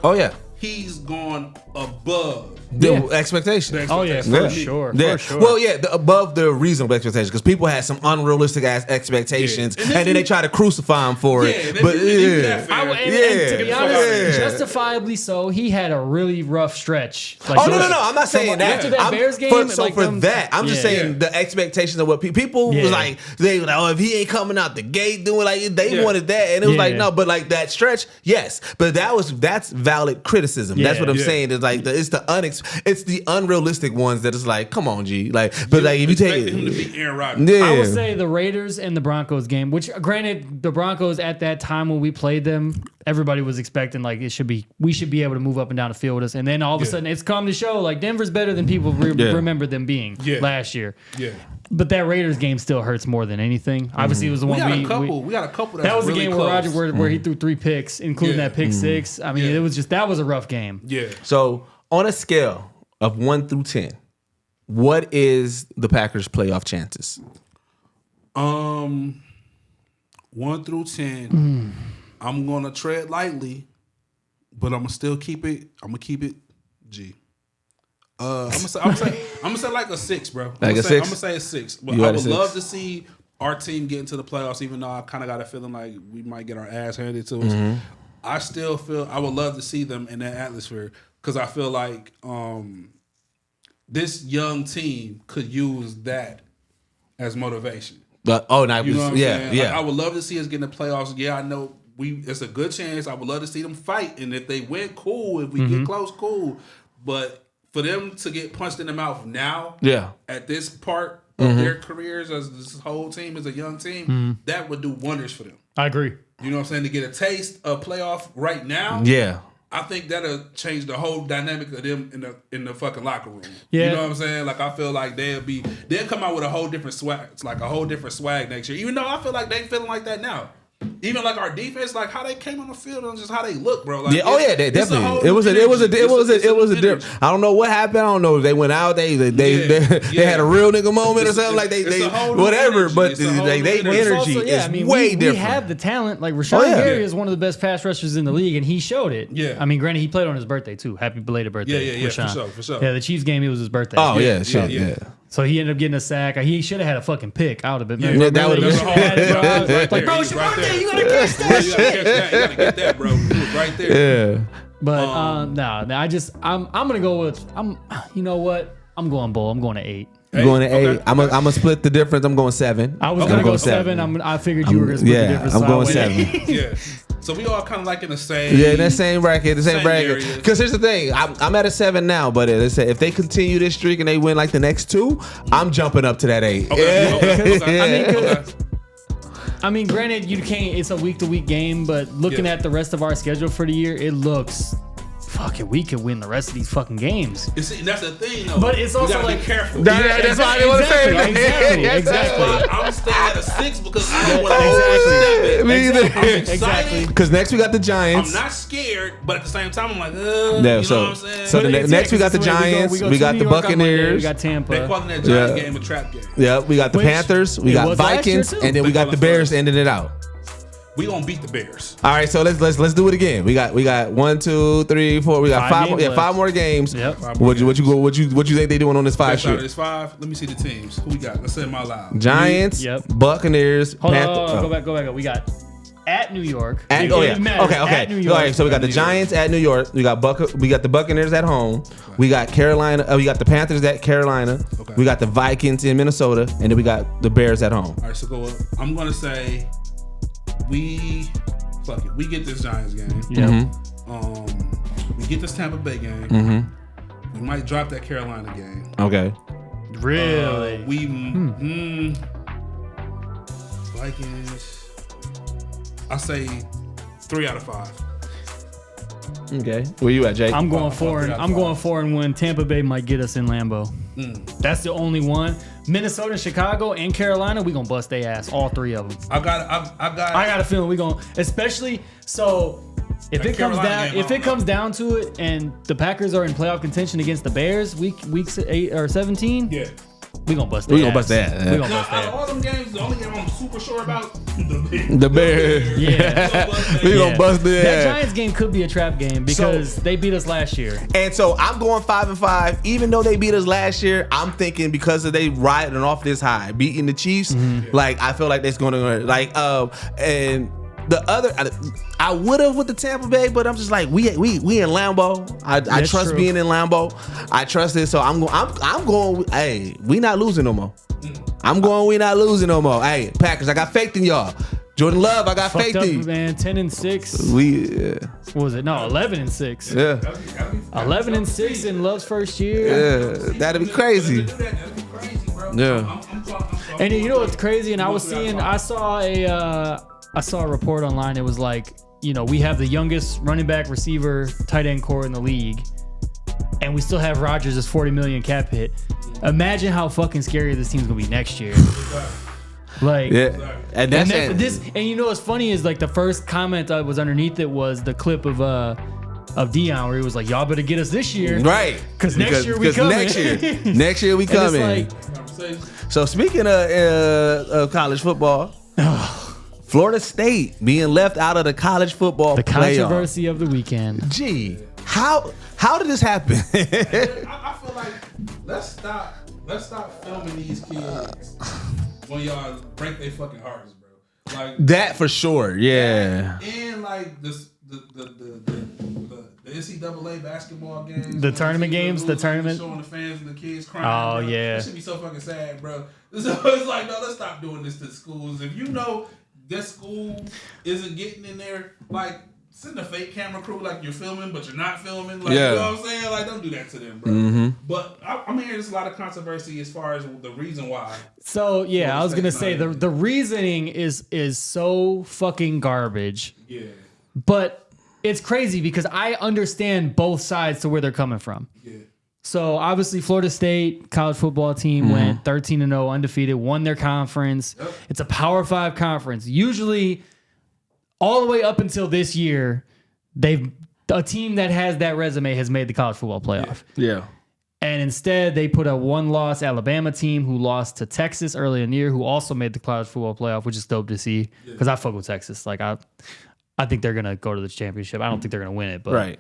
he's gone above the expectation. Oh yeah, for sure. Yeah. For sure. Well, above the reasonable expectation, because people had some unrealistic ass expectations, and then they try to crucify him for it. But and to be honest, justifiably so, he had a really rough stretch. Like, no, I'm not saying that. After that Bears game, I'm just saying the expectations of what people was like. They were like, oh, if he ain't coming out the gate doing like they wanted that, and it was like no, but like that stretch, yes, but that's valid criticism. That's what I'm saying. It's like it's the unrealistic ones that is like, come on, G. Like, but like if you take him to beat Aaron Rodgers. I would say the Raiders and the Broncos game, which granted the Broncos at that time when we played them, everybody was expecting like we should be able to move up and down the field with us, and then all of a sudden it's come to show like Denver's better than people remember them being last year. Yeah. But that Raiders game still hurts more than anything. Obviously, it was the one we got a couple. That was really the game close. where he threw 3 picks, including that pick 6. I mean, it was that was a rough game. Yeah. So on a scale of 1 through 10, what is the Packers' playoff chances? 1 through 10. I'm gonna tread lightly, but I'm gonna still keep it. I'm gonna keep it G. I'm gonna say like a 6, bro. Like a 6? I'm gonna say a 6. But I would love to see our team get into the playoffs, even though I kind of got a feeling like we might get our ass handed to us. I still feel I would love to see them in that atmosphere because I feel like this young team could use that as motivation. You know what I'm saying? Yeah. Like, I would love to see us get in the playoffs. Yeah, I know it's a good chance. I would love to see them fight, and if they win, cool. If we get close, cool. But for them to get punched in the mouth now, at this part of their careers as this whole team is a young team, that would do wonders for them. I agree. You know what I'm saying? To get a taste of playoff right now, I think that'll change the whole dynamic of them in the fucking locker room. Yeah. You know what I'm saying? Like I feel like they'll come out with a whole different swag. It's like a whole different swag next year. Even though I feel like they feeling like that now. Even like our defense, like how they came on the field and just how they look, bro. Like, they definitely. It was a different. I don't know what happened. I don't know if they went out. They had a real nigga moment or something. Like they whatever. But they energy is way different. We have the talent. Like Rashawn Gary is one of the best pass rushers in the league, and he showed it. Yeah. I mean, granted, he played on his birthday too. Happy belated birthday. Yeah, for sure. Yeah, the Chiefs game, it was his birthday. Oh yeah. So he ended up getting a sack. He should have had a fucking pick. I would have been. Yeah, that would have been. Like, bro, it's your birthday. You gotta catch that. You gotta get that, bro. It was right there. Yeah. But I'm gonna go with you know what? I'm going Bull. I'm going to 8. You're going to 8. Okay. I'm gonna split the difference. I'm going 7. I was gonna go 7. I figured you were gonna split the difference. I'm going 7. Yeah. So we all kind of like in the same. Yeah, in that same bracket, Because here's the thing, I'm at a 7 now, but if they continue this streak and they win like the next 2, I'm jumping up to that 8. Okay. I mean, granted, you can't. It's a week-to-week game, but looking at the rest of our schedule for the year, it looks. Fucking, we could win the rest of these fucking games. See, that's the thing, though. But it's also like be careful. That's why I didn't want to say Exactly. I'm staying at a 6 because I don't want to Exactly. Exactly. Because next we got the Giants. I'm not scared, but at the same time, I'm like, you know what I'm saying? So next we got the Giants. We got the Buccaneers. We got Tampa. They calling that Giants game a trap game. Yeah, we got the Panthers. We got Vikings, and then we got the Bears ending it out. We gonna beat the Bears. All right, so let's do it again. We got 1, 2, 3, 4. We got 5 more games. Yep. What you think they doing on this 5 shit? This 5. Let me see the teams. Who we got? Let's say them out loud. Giants. Yep. Buccaneers. Hold on. Go back. We got at New York. Okay. At New York. All right, so we got the Giants at New York. We got the Buccaneers at home. Okay. We got Carolina. We got the Panthers at Carolina. Okay. We got the Vikings in Minnesota, and then we got the Bears at home. All right, so go up. I'm gonna say. We get this Giants game. Yeah. We get this Tampa Bay game. Mm-hmm. We might drop that Carolina game. Okay. Really? Vikings. I say 3 out of 5. Okay. Where you at, Jake? I'm going 4-1. Tampa Bay might get us in Lambeau. That's the only one. Minnesota, Chicago, and Carolina, we gonna bust their ass. All three of them. I got a feeling we gonna, especially so. If it comes down to it, and the Packers are in playoff contention against the Bears, week 8 or 17. Yeah. We gonna bust that. We gonna bust that. Out of all them games, the only game I'm super sure about the Bears. Yeah. We gonna bust that. That Giants game could be a trap game because they beat us last year. And so I'm going 5-5. Even though they beat us last year, I'm thinking because of they riding off this high, beating the Chiefs. Like I feel like that's going to and. The other, I would have with the Tampa Bay, but I'm just like we in Lambeau. I trust being in Lambeau. I trust it, so I'm going. Hey, we not losing no more. I'm going. We not losing no more. Hey, Packers, I got faith in y'all. Jordan Love, I got faith in you. Man, 10-6. What was it? No, 11-6. Yeah, 11-6 in Love's first year. Yeah, that'd be crazy. Yeah. And you know what's crazy? And I saw a report online. It was like, we have the youngest running back, receiver, tight end core in the league, and we still have Rodgers' $40 million cap hit. Imagine how fucking scary this team's gonna be next year. Like, yeah, and you know what's funny is like the first comment that was underneath it was the clip of Deion where he was like, "Y'all better get us this year, right? Because next year we coming. Next year we coming." So speaking of college football. Florida State being left out of the college football the playoff. Controversy of the weekend. Gee, how did this happen? I feel like let's stop filming these kids when y'all break their fucking hearts, bro. Like that for sure, yeah. And like the NCAA basketball games, the tournament games, the tournament, showing the fans and the kids crying. Oh, bro. yeah, it should be so fucking sad, bro. So it's like, no, let's stop doing this to schools. If you know that school isn't getting in there, like send a fake camera crew like you're filming, but you're not filming. Like, you know what I'm saying? Like, don't do that to them, bro. But I'm hearing there's a lot of controversy as far as the reason why. So yeah, I was gonna say the reasoning is so fucking garbage. Yeah. But it's crazy because I understand both sides to where they're coming from. Yeah. So obviously Florida State college football team went 13-0 undefeated, won their conference. Yep. It's a Power 5 conference. Usually all the way up until this year, a team that has that resume has made the college football playoff. Yeah. And instead they put a 1-loss Alabama team who lost to Texas early in the year, who also made the college football playoff, which is dope to see because I fuck with Texas. Like I think they're gonna go to the championship. I don't think they're gonna win it, but right.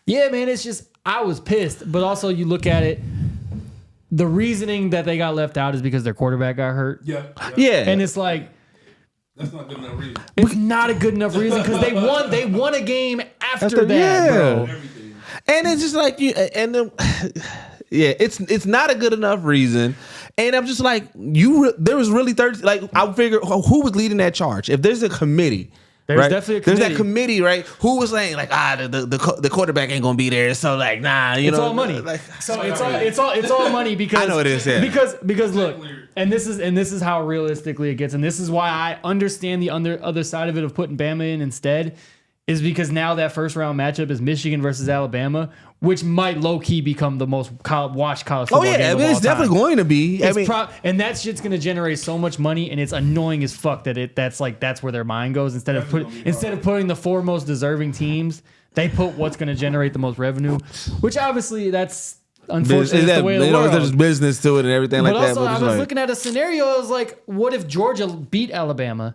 Yeah, man, it's just I was pissed, but also you look at it, the reasoning that they got left out is because their quarterback got hurt. Yeah. And it's like that's not good enough reason. It's not a good enough reason because they won a game after that, bro. And it's just like it's not a good enough reason. And I'm just like, there was really 30. Like I figure who was leading that charge? If there's a committee. There's definitely a committee. There's that committee, right? Who was saying like, the quarterback ain't gonna be there, so like, nah, it's all money. Like, so it's all money because I know it is. Yeah. Because look, and this is how realistically it gets, and this is why I understand the other side of it of putting Bama in instead, is because now that first round matchup is Michigan versus Alabama, which might low key become the most watched college football game of all it's definitely going to be. And that shit's going to generate so much money, and it's annoying as fuck that's where their mind goes. Instead of putting the four most deserving teams, they put what's going to generate the most revenue, which obviously that's unfortunately the way of the world. There's business to it and everything like that. But also, I was looking at a scenario. I was like, what if Georgia beat Alabama?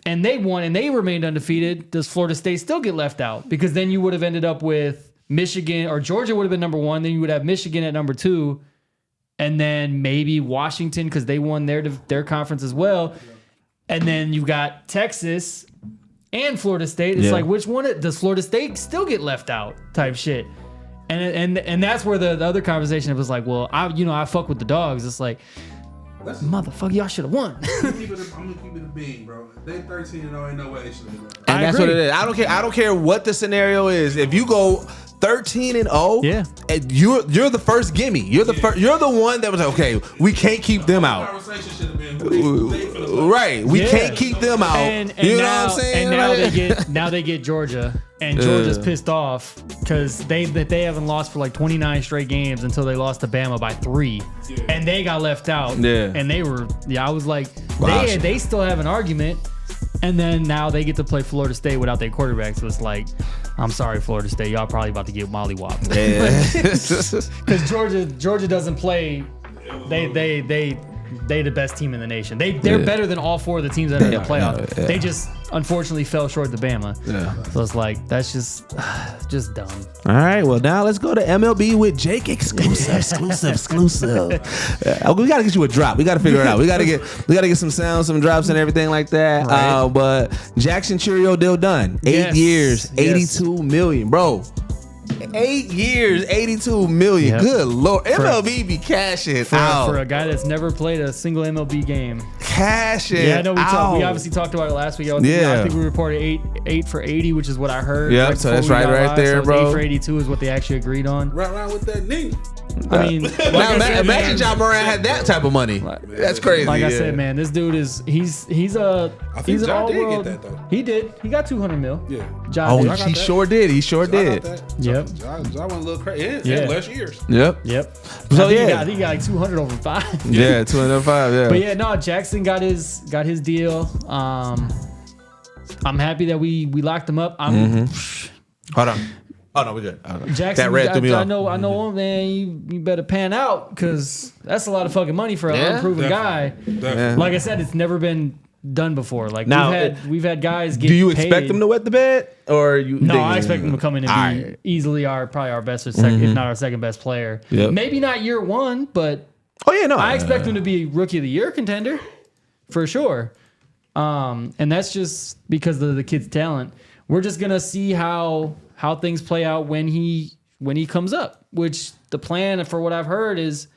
And they won, and they remained undefeated. Does Florida State still get left out? Because then you would have ended up with Michigan, or Georgia would have been number 1. Then you would have Michigan at number 2, and then maybe Washington because they won their conference as well. And then you got Texas and Florida State. It's like, which one does Florida State still get left out? Type shit. And that's where the other conversation was like, well, I fuck with the dogs. It's like, motherfucker, y'all should have won. I'm gonna keep it a bean, bro. They 13-0, ain't no way they should have won. And that's what it is. I don't care what the scenario is. If you go 13-0. Yeah. And you're the first gimme. You're the one that was like, okay, we can't keep them out. Conversation should have been who they for the Right. We can't keep them out. And you know now, what I'm saying? And now they get Georgia, and Georgia's pissed off because they haven't lost for like 29 straight games until they lost to Bama by 3, and they got left out. Yeah. And they were I was like, Wow. they still have an argument, and then now they get to play Florida State without their quarterback. So it's like, I'm sorry, Florida State, y'all probably about to get mollywopped. Because Georgia doesn't play. They the best team in the nation. They're better than all 4 of the teams that are in the playoff. They just unfortunately fell short to Bama. Yeah. So it's like, that's just dumb. All right, well now let's go to MLB with Jake. Exclusive. We gotta get you a drop. We gotta figure it out. We gotta get some sounds, some drops, and everything like that. Right. But Jackson Churio deal done. 8 years, 82 million, bro. 8 years, 82 million. Yep. Good Lord. MLB be cashing out. For a guy that's never played a single MLB game. Cashing Yeah, I know we out. obviously talked about it last week. I think we reported 8 for 80, which is what I heard. Yep, right so before that's we right got live. there, So bro. 8 for 82 is what they actually agreed on. Right around with that knee. I mean, imagine John Morant had that type of money. That's crazy. Like I said, man, this dude is he's an Ja did all-world. get that, though. He did. He got 200 mil. Yeah. Ja did. He sure did. He sure did. Yep. Ja went a little crazy. Yeah. Less years. Yep. So yeah. I think he got like 200 over 5. Yeah, 205. Yeah. But yeah, no, Jackson got his deal. I'm happy that we locked him up. Hold on. Oh no, we good. Jackson, that red threw me I off. know, man. You better pan out because that's a lot of fucking money for an unproven guy. Definitely. Like I said, it's never been done before. Like Now, we've had guys get. Do you paid. expect him to wet the bed, or you? No, I expect him to come in and be easily probably our best or second, if not our second best player. Yep. Maybe not year 1, but Oh yeah, no. I expect him to be rookie of the year contender for sure. And that's just because of the kid's talent. We're just gonna see how things play out when he comes up. Which the plan, for what I've heard, is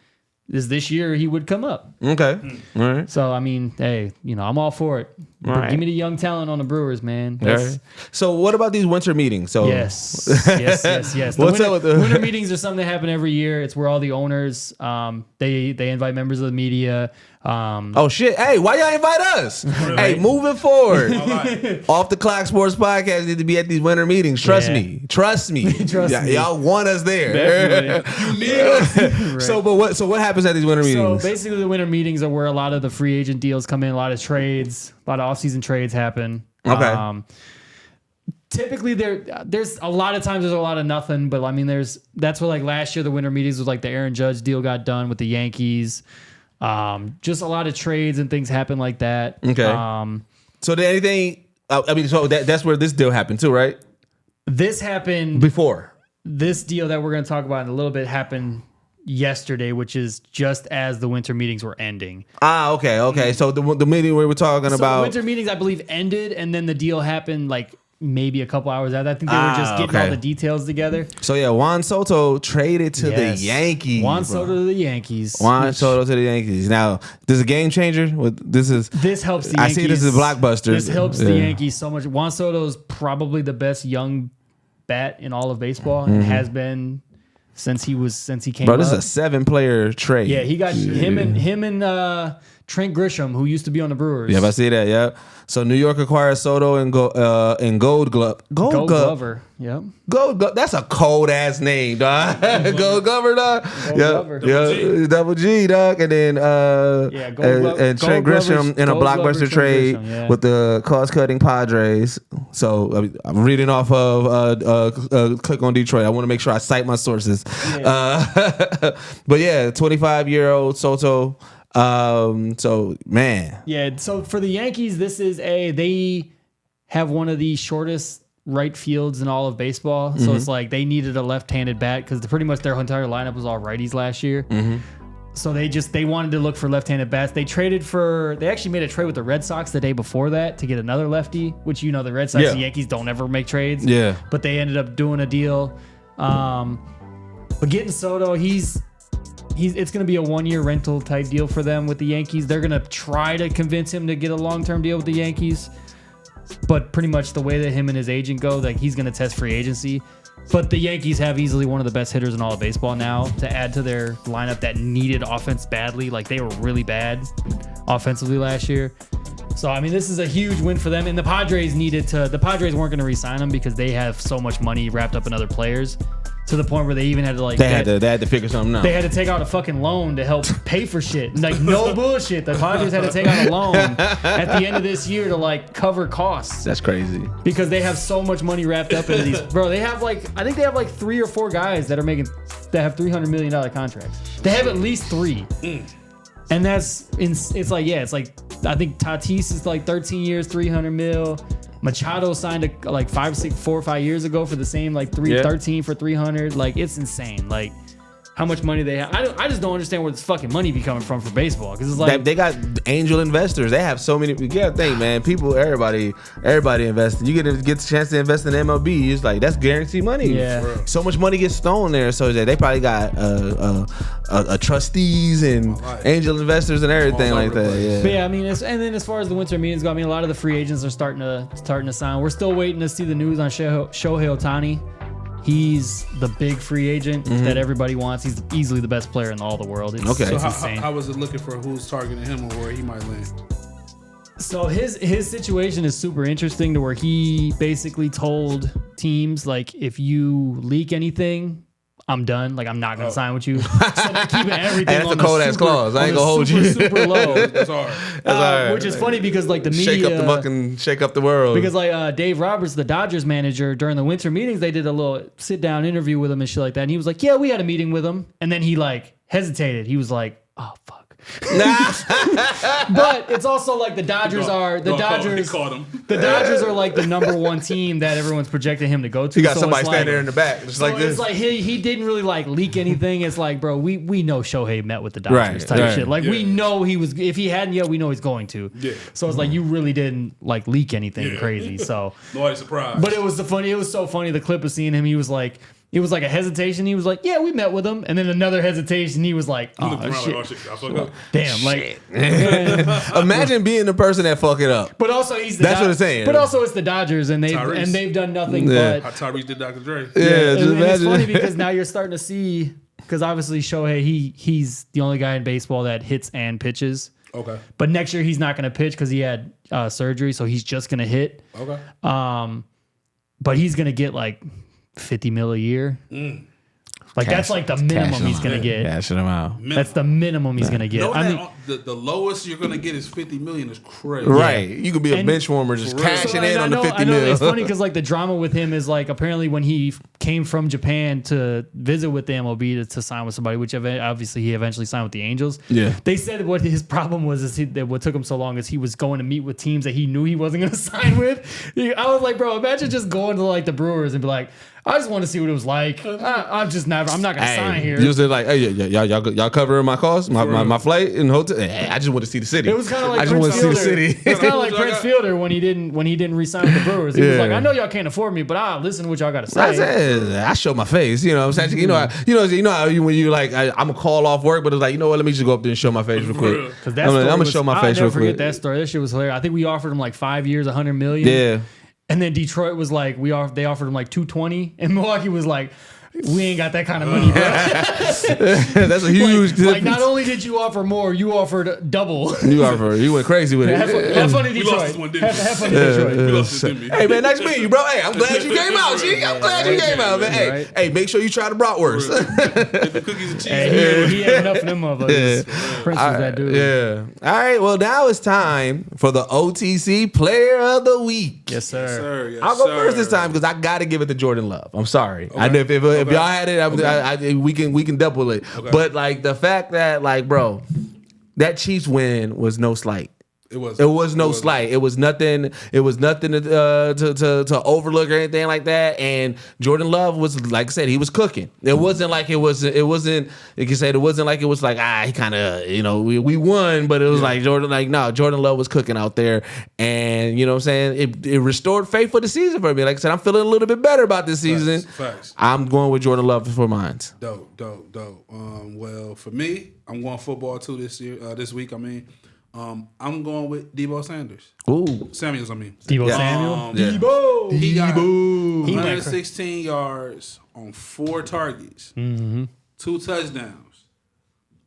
this year he would come up. Okay. All right. So I mean, hey, I'm all for it. Right. Give me the young talent on the Brewers, man. All right. So what about these winter meetings? So Yes. The What's up with the winter meetings are something that happen every year. It's where all the owners, they invite members of the media. Oh shit! Hey, why y'all invite us? Hey, moving forward, Off the Clock Sports Podcast need to be at these winter meetings. Trust me. Trust me. Y'all want us there. Definitely. You need us. Right. So, what happens at these winter meetings? So basically, the winter meetings are where a lot of the free agent deals come in. A lot of trades, a lot of offseason trades happen. Okay. Typically, there's a lot of times there's a lot of nothing, but I mean, that's where like last year the winter meetings was like the Aaron Judge deal got done with the Yankees. Just a lot of trades and things happen like that. Okay. So did anything? So that's where this deal happened too, right? This happened Before. This deal that we're going to talk about in a little bit happened yesterday, which is just as the winter meetings were ending. Okay. So the meeting we were talking about. The winter meetings, I believe, ended, and then the deal happened like maybe a couple hours after. I think they were just getting all the details together. So yeah, Juan Soto traded to the Yankees. Juan Soto to the Yankees. Soto to the Yankees. Now, this is a game changer. This helps the Yankees. I see this as a blockbuster. This helps the Yankees so much. Juan Soto is probably the best young bat in all of baseball and has been since he came Bro, up. this is a 7-player trade. Yeah, he got him and Trent Grisham, who used to be on the Brewers. Yeah, I see that. Yeah. So New York acquired Soto and Gold Glove. Gold Glover. Yep. Gold Glove. That's a cold ass name, dog. Gold Glover, dog. Glover. Double G, dog. And then and Trent Grisham in a blockbuster trade with the cost cutting Padres. So I'm reading off of Click on Detroit. I want to make sure I cite my sources. Yeah. But yeah, 25-year-old Soto. So man. Yeah, so for the Yankees, they have one of the shortest right fields in all of baseball. So it's like they needed a left-handed bat because pretty much their entire lineup was all righties last year. So they wanted to look for left-handed bats. They actually made a trade with the Red Sox the day before that to get another lefty, which the Red Sox and Yankees don't ever make trades. Yeah. But they ended up doing a deal. But getting Soto, it's going to be a 1-year rental type deal for them with the Yankees. They're going to try to convince him to get a long-term deal with the Yankees. But pretty much the way that him and his agent go, like he's going to test free agency. But the Yankees have easily one of the best hitters in all of baseball now to add to their lineup that needed offense badly. Like, they were really bad offensively last year. So, I mean, this is a huge win for them. And the Padres weren't going to re-sign him because they have so much money wrapped up in other players, to the point where they even had to they had to figure something out. They had to take out a fucking loan to help pay for shit. Like, no bullshit. The Padres had to take out a loan at the end of this year to like cover costs. That's crazy. Because they have so much money wrapped up into these. Bro, they have I think they have like 3 or 4 guys that have $300 million contracts. They have at least 3. And it's like I think Tatis is like 13 years, 300 mil. Machado signed 4 or 5 years ago for the same 13 for 300. Like, it's insane. Like, how much money they have. I just don't understand where this fucking money be coming from for baseball. Because it's like they got angel investors. They have so many. You gotta think, man. People, everybody investing. You get the chance to invest in MLB. It's like, that's guaranteed money. Yeah. So much money gets thrown there. So they probably got trustees and angel investors and everything like that. Yeah. But yeah, I mean, and then as far as the winter meetings go, I mean, a lot of the free agents are starting to sign. We're still waiting to see the news on Shohei Ohtani. He's the big free agent that everybody wants. He's easily the best player in all the world. It's insane. How was it looking for who's targeting him or where he might land? So his situation is super interesting, to where he basically told teams, like, if you leak anything, I'm done. Like, I'm not going to sign with you. So they're keeping everything That's a cold ass clause. I ain't going to hold you. Super low. That's hard. That's hard. Which is funny because, like, the media... Shake up the world. Because, like, Dave Roberts, the Dodgers manager, during the winter meetings, they did a little sit-down interview with him and shit like that. And he was like, yeah, we had a meeting with him. And then he, like, hesitated. He was like, oh, fuck. But it's also like the Dodgers are the Dodgers are like the number 1 team that everyone's projecting him to go to. You got somebody standing there in the back, just like this. It's like he didn't really like leak anything. It's like, bro, we know Shohei met with the Dodgers type shit. Like, we know he was, if he hadn't yet, we know he's going to. Yeah. So it's like, you really didn't like leak anything crazy. So nobody's surprised. But it was so funny, the clip of seeing him. He was like, it was like a hesitation. He was like, yeah, we met with him. And then another hesitation. He was like, oh, shit. I fuck up. Damn, like. Imagine being the person that fuck it up. But also, he's that's what it's saying. But also, it's the Dodgers, and they've done nothing but. How Tyrese did Dr. Dre. Yeah, just and it's funny because now you're starting to see, because obviously Shohei, he's the only guy in baseball that hits and pitches. Okay. But next year he's not going to pitch because he had surgery, so he's just going to hit. Okay. But he's going to get like $50 million a year. Like, that's like the minimum he's going to get. Cashing him out. That's the minimum he's going to get. I mean, the lowest you're going to get is $50 million is crazy. Right. You could be a bench warmer just cashing in on the $50 million. It's funny because, like, the drama with him is, like, apparently when he came from Japan to visit with the MLB to sign with somebody, which obviously he eventually signed with the Angels. Yeah. They said what his problem was that what took him so long is he was going to meet with teams that he knew he wasn't going to sign with. I was like, bro, imagine just going to, like, the Brewers and be like, I just want to see what it was like. I'm not gonna sign here. Just like, hey, y'all covering my costs, my flight and hotel. Hey, I just want to see the city. It was kind of like I just want to see the city. It's kind of like Prince Fielder when he didn't re-sign with the Brewers. He was like, I know y'all can't afford me, but listen to what y'all got to say. I show my face. You know what I'm saying? You know how when you like, I'm gonna call off work, but it's like, you know what? Let me just go up there and show my face real quick. Because I'm gonna show my face real quick. I'll never forget that story. That shit was hilarious. I think we offered him like 5 years, $100 million. Yeah. And then Detroit was like, they offered him like 220, and Milwaukee was like, we ain't got that kind of money, bro. That's a huge difference. Like, not only did you offer more, you offered double. You went crazy with it. Have fun in Detroit. We lost this one, didn't we? Have fun in Detroit. We lost this, didn't we? Hey, man, nice meeting you, bro. Hey, I'm glad you came out, G. I'm glad you came out, man. Hey, make sure you try the bratwurst. The cookies and cheese. Hey, he had enough of them motherfuckers. Prince was that dude. Yeah. All right, well, now it's time for the OTC Player of the Week. Yes, sir. Yes, I'll go first this time because I got to give it to Jordan Love. I'm sorry. Okay. I know if y'all had it, we can double it. Okay. But like the fact that, like, bro, that Chiefs win was no slight. It was no slight. It was nothing. It was nothing to overlook or anything like that. And Jordan Love was, like I said, he was cooking. It wasn't like it wasn't. Like you said, it wasn't like it was like he kind of we won, but it was like Jordan Love was cooking out there, and you know what I'm saying, it restored faith for the season for me. Like I said, I'm feeling a little bit better about this season. Facts. I'm going with Jordan Love for mine. Dope. Well, for me, I'm going football too this week. I mean. I'm going with Debo Samuels. I mean. Debo Samuel? Debo! He got He 116 yards on 4 targets. 2 touchdowns.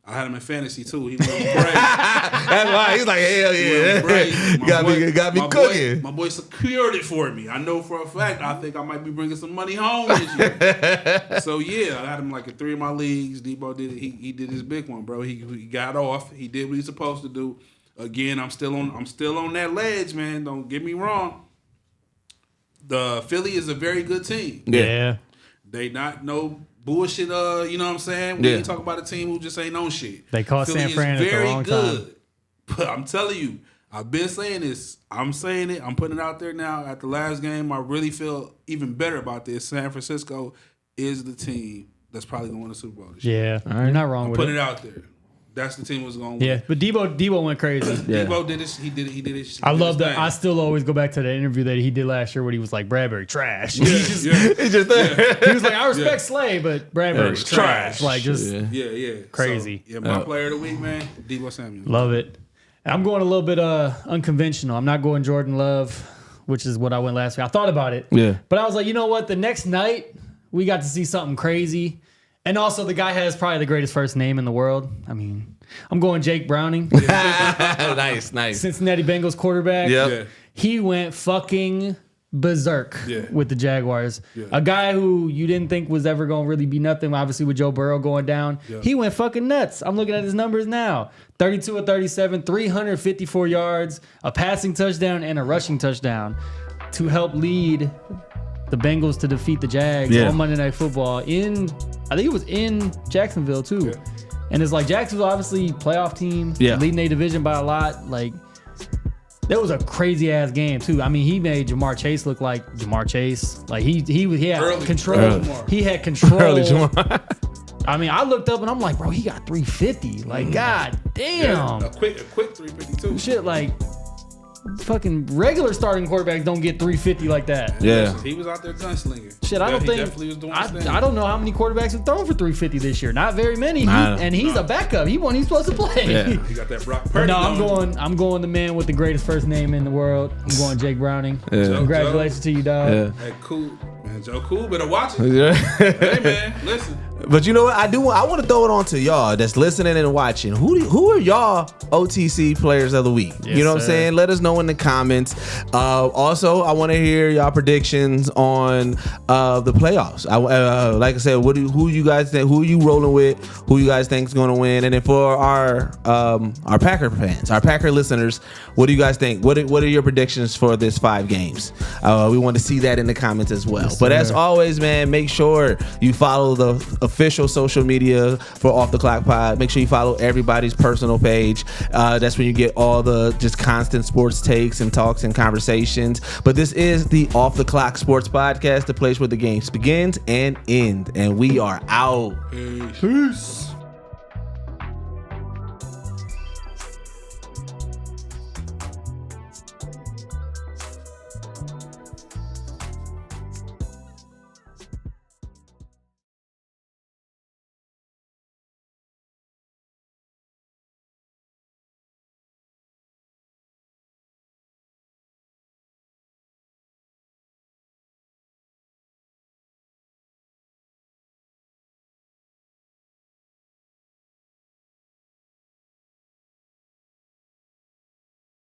I had him in fantasy too. He went crazy. That's why he's like, hell yeah. Got me cooking. My boy secured it for me. I know for a fact. I think I might be bringing some money home this year. So yeah, I had him like in 3 of my leagues. Debo did it. He did his big one, bro. He got off. He did what he's supposed to do. Again, I'm still on that ledge, man. Don't get me wrong. The Philly is a very good team. Yeah. They not no bullshit, you know what I'm saying? We ain't talk about a team who just ain't on shit. They caught San Fran at the wrong time. But I'm telling you, I've been saying this. I'm saying it. I'm putting it out there now. At the last game, I really feel even better about this. San Francisco is the team that's probably going to win the Super Bowl this year. Yeah, you're not wrong with it. Put it out there. That's the team was going to win. Yeah, but Debo went crazy. Debo did it. He did it. I love that. I still always go back to the interview that he did last year where he was like, Bradbury, trash. Yeah, He was like, I respect Slay, but Bradbury's trash. Like, just crazy. So, my player of the week, man, Debo Samuel. Love it. I'm going a little bit unconventional. I'm not going Jordan Love, which is what I went last week. I thought about it. Yeah. But I was like, you know what? The next night, we got to see something crazy. And also, the guy has probably the greatest first name in the world. I mean, I'm going Jake Browning. Nice. Cincinnati Bengals quarterback. Yep. Yeah. He went fucking berserk with the Jaguars. Yeah. A guy who you didn't think was ever going to really be nothing, obviously with Joe Burrow going down. Yeah. He went fucking nuts. I'm looking at his numbers now. 32 of 37, 354 yards, a passing touchdown, and a rushing touchdown to help lead the Bengals to defeat the Jags on Monday Night Football I think it was in Jacksonville too. Yeah. And it's like Jacksonville, obviously playoff team, leading their division by a lot. Like, that was a crazy ass game too. I mean, he made Jamar Chase look like Jamar Chase. Like he had control. He had control. I mean, I looked up and I'm like, bro, he got 350. Like, god damn. Yeah, a quick 352. Shit, like, fucking regular starting quarterbacks don't get 350 like that. Yeah. He was out there gunslinging. Shit, I don't think. He definitely was doing his thing. I don't know how many quarterbacks have thrown for 350 this year. Not very many. He's a backup. He's supposed to play. Yeah. He got that Brock Purdy. No, I'm going the man with the greatest first name in the world. I'm going Jake Browning. Yeah. Congratulations to you, dog. Yeah. Hey, cool. Man, Joe Cool better watch it. Yeah. Hey, man, listen. But you know what? I want to throw it on to y'all that's listening and watching. Who are y'all OTC players of the week? Yes, you know what I'm saying? Let us know in the comments. Also, I want to hear y'all predictions on the playoffs. Like I said, who you guys think? Who are you rolling with? Who you guys think is going to win? And then for our Packer fans, our Packer listeners, what do you guys think? What are your predictions for this 5 games? We want to see that in the comments as well. Yes, but as always, man, make sure you follow the official social media for Off the Clock Pod. Make sure you follow everybody's personal page. That's when you get all the just constant sports takes and talks and conversations. But this is the Off the Clock Sports Podcast, the place where the games begins and end. And we are out. Peace.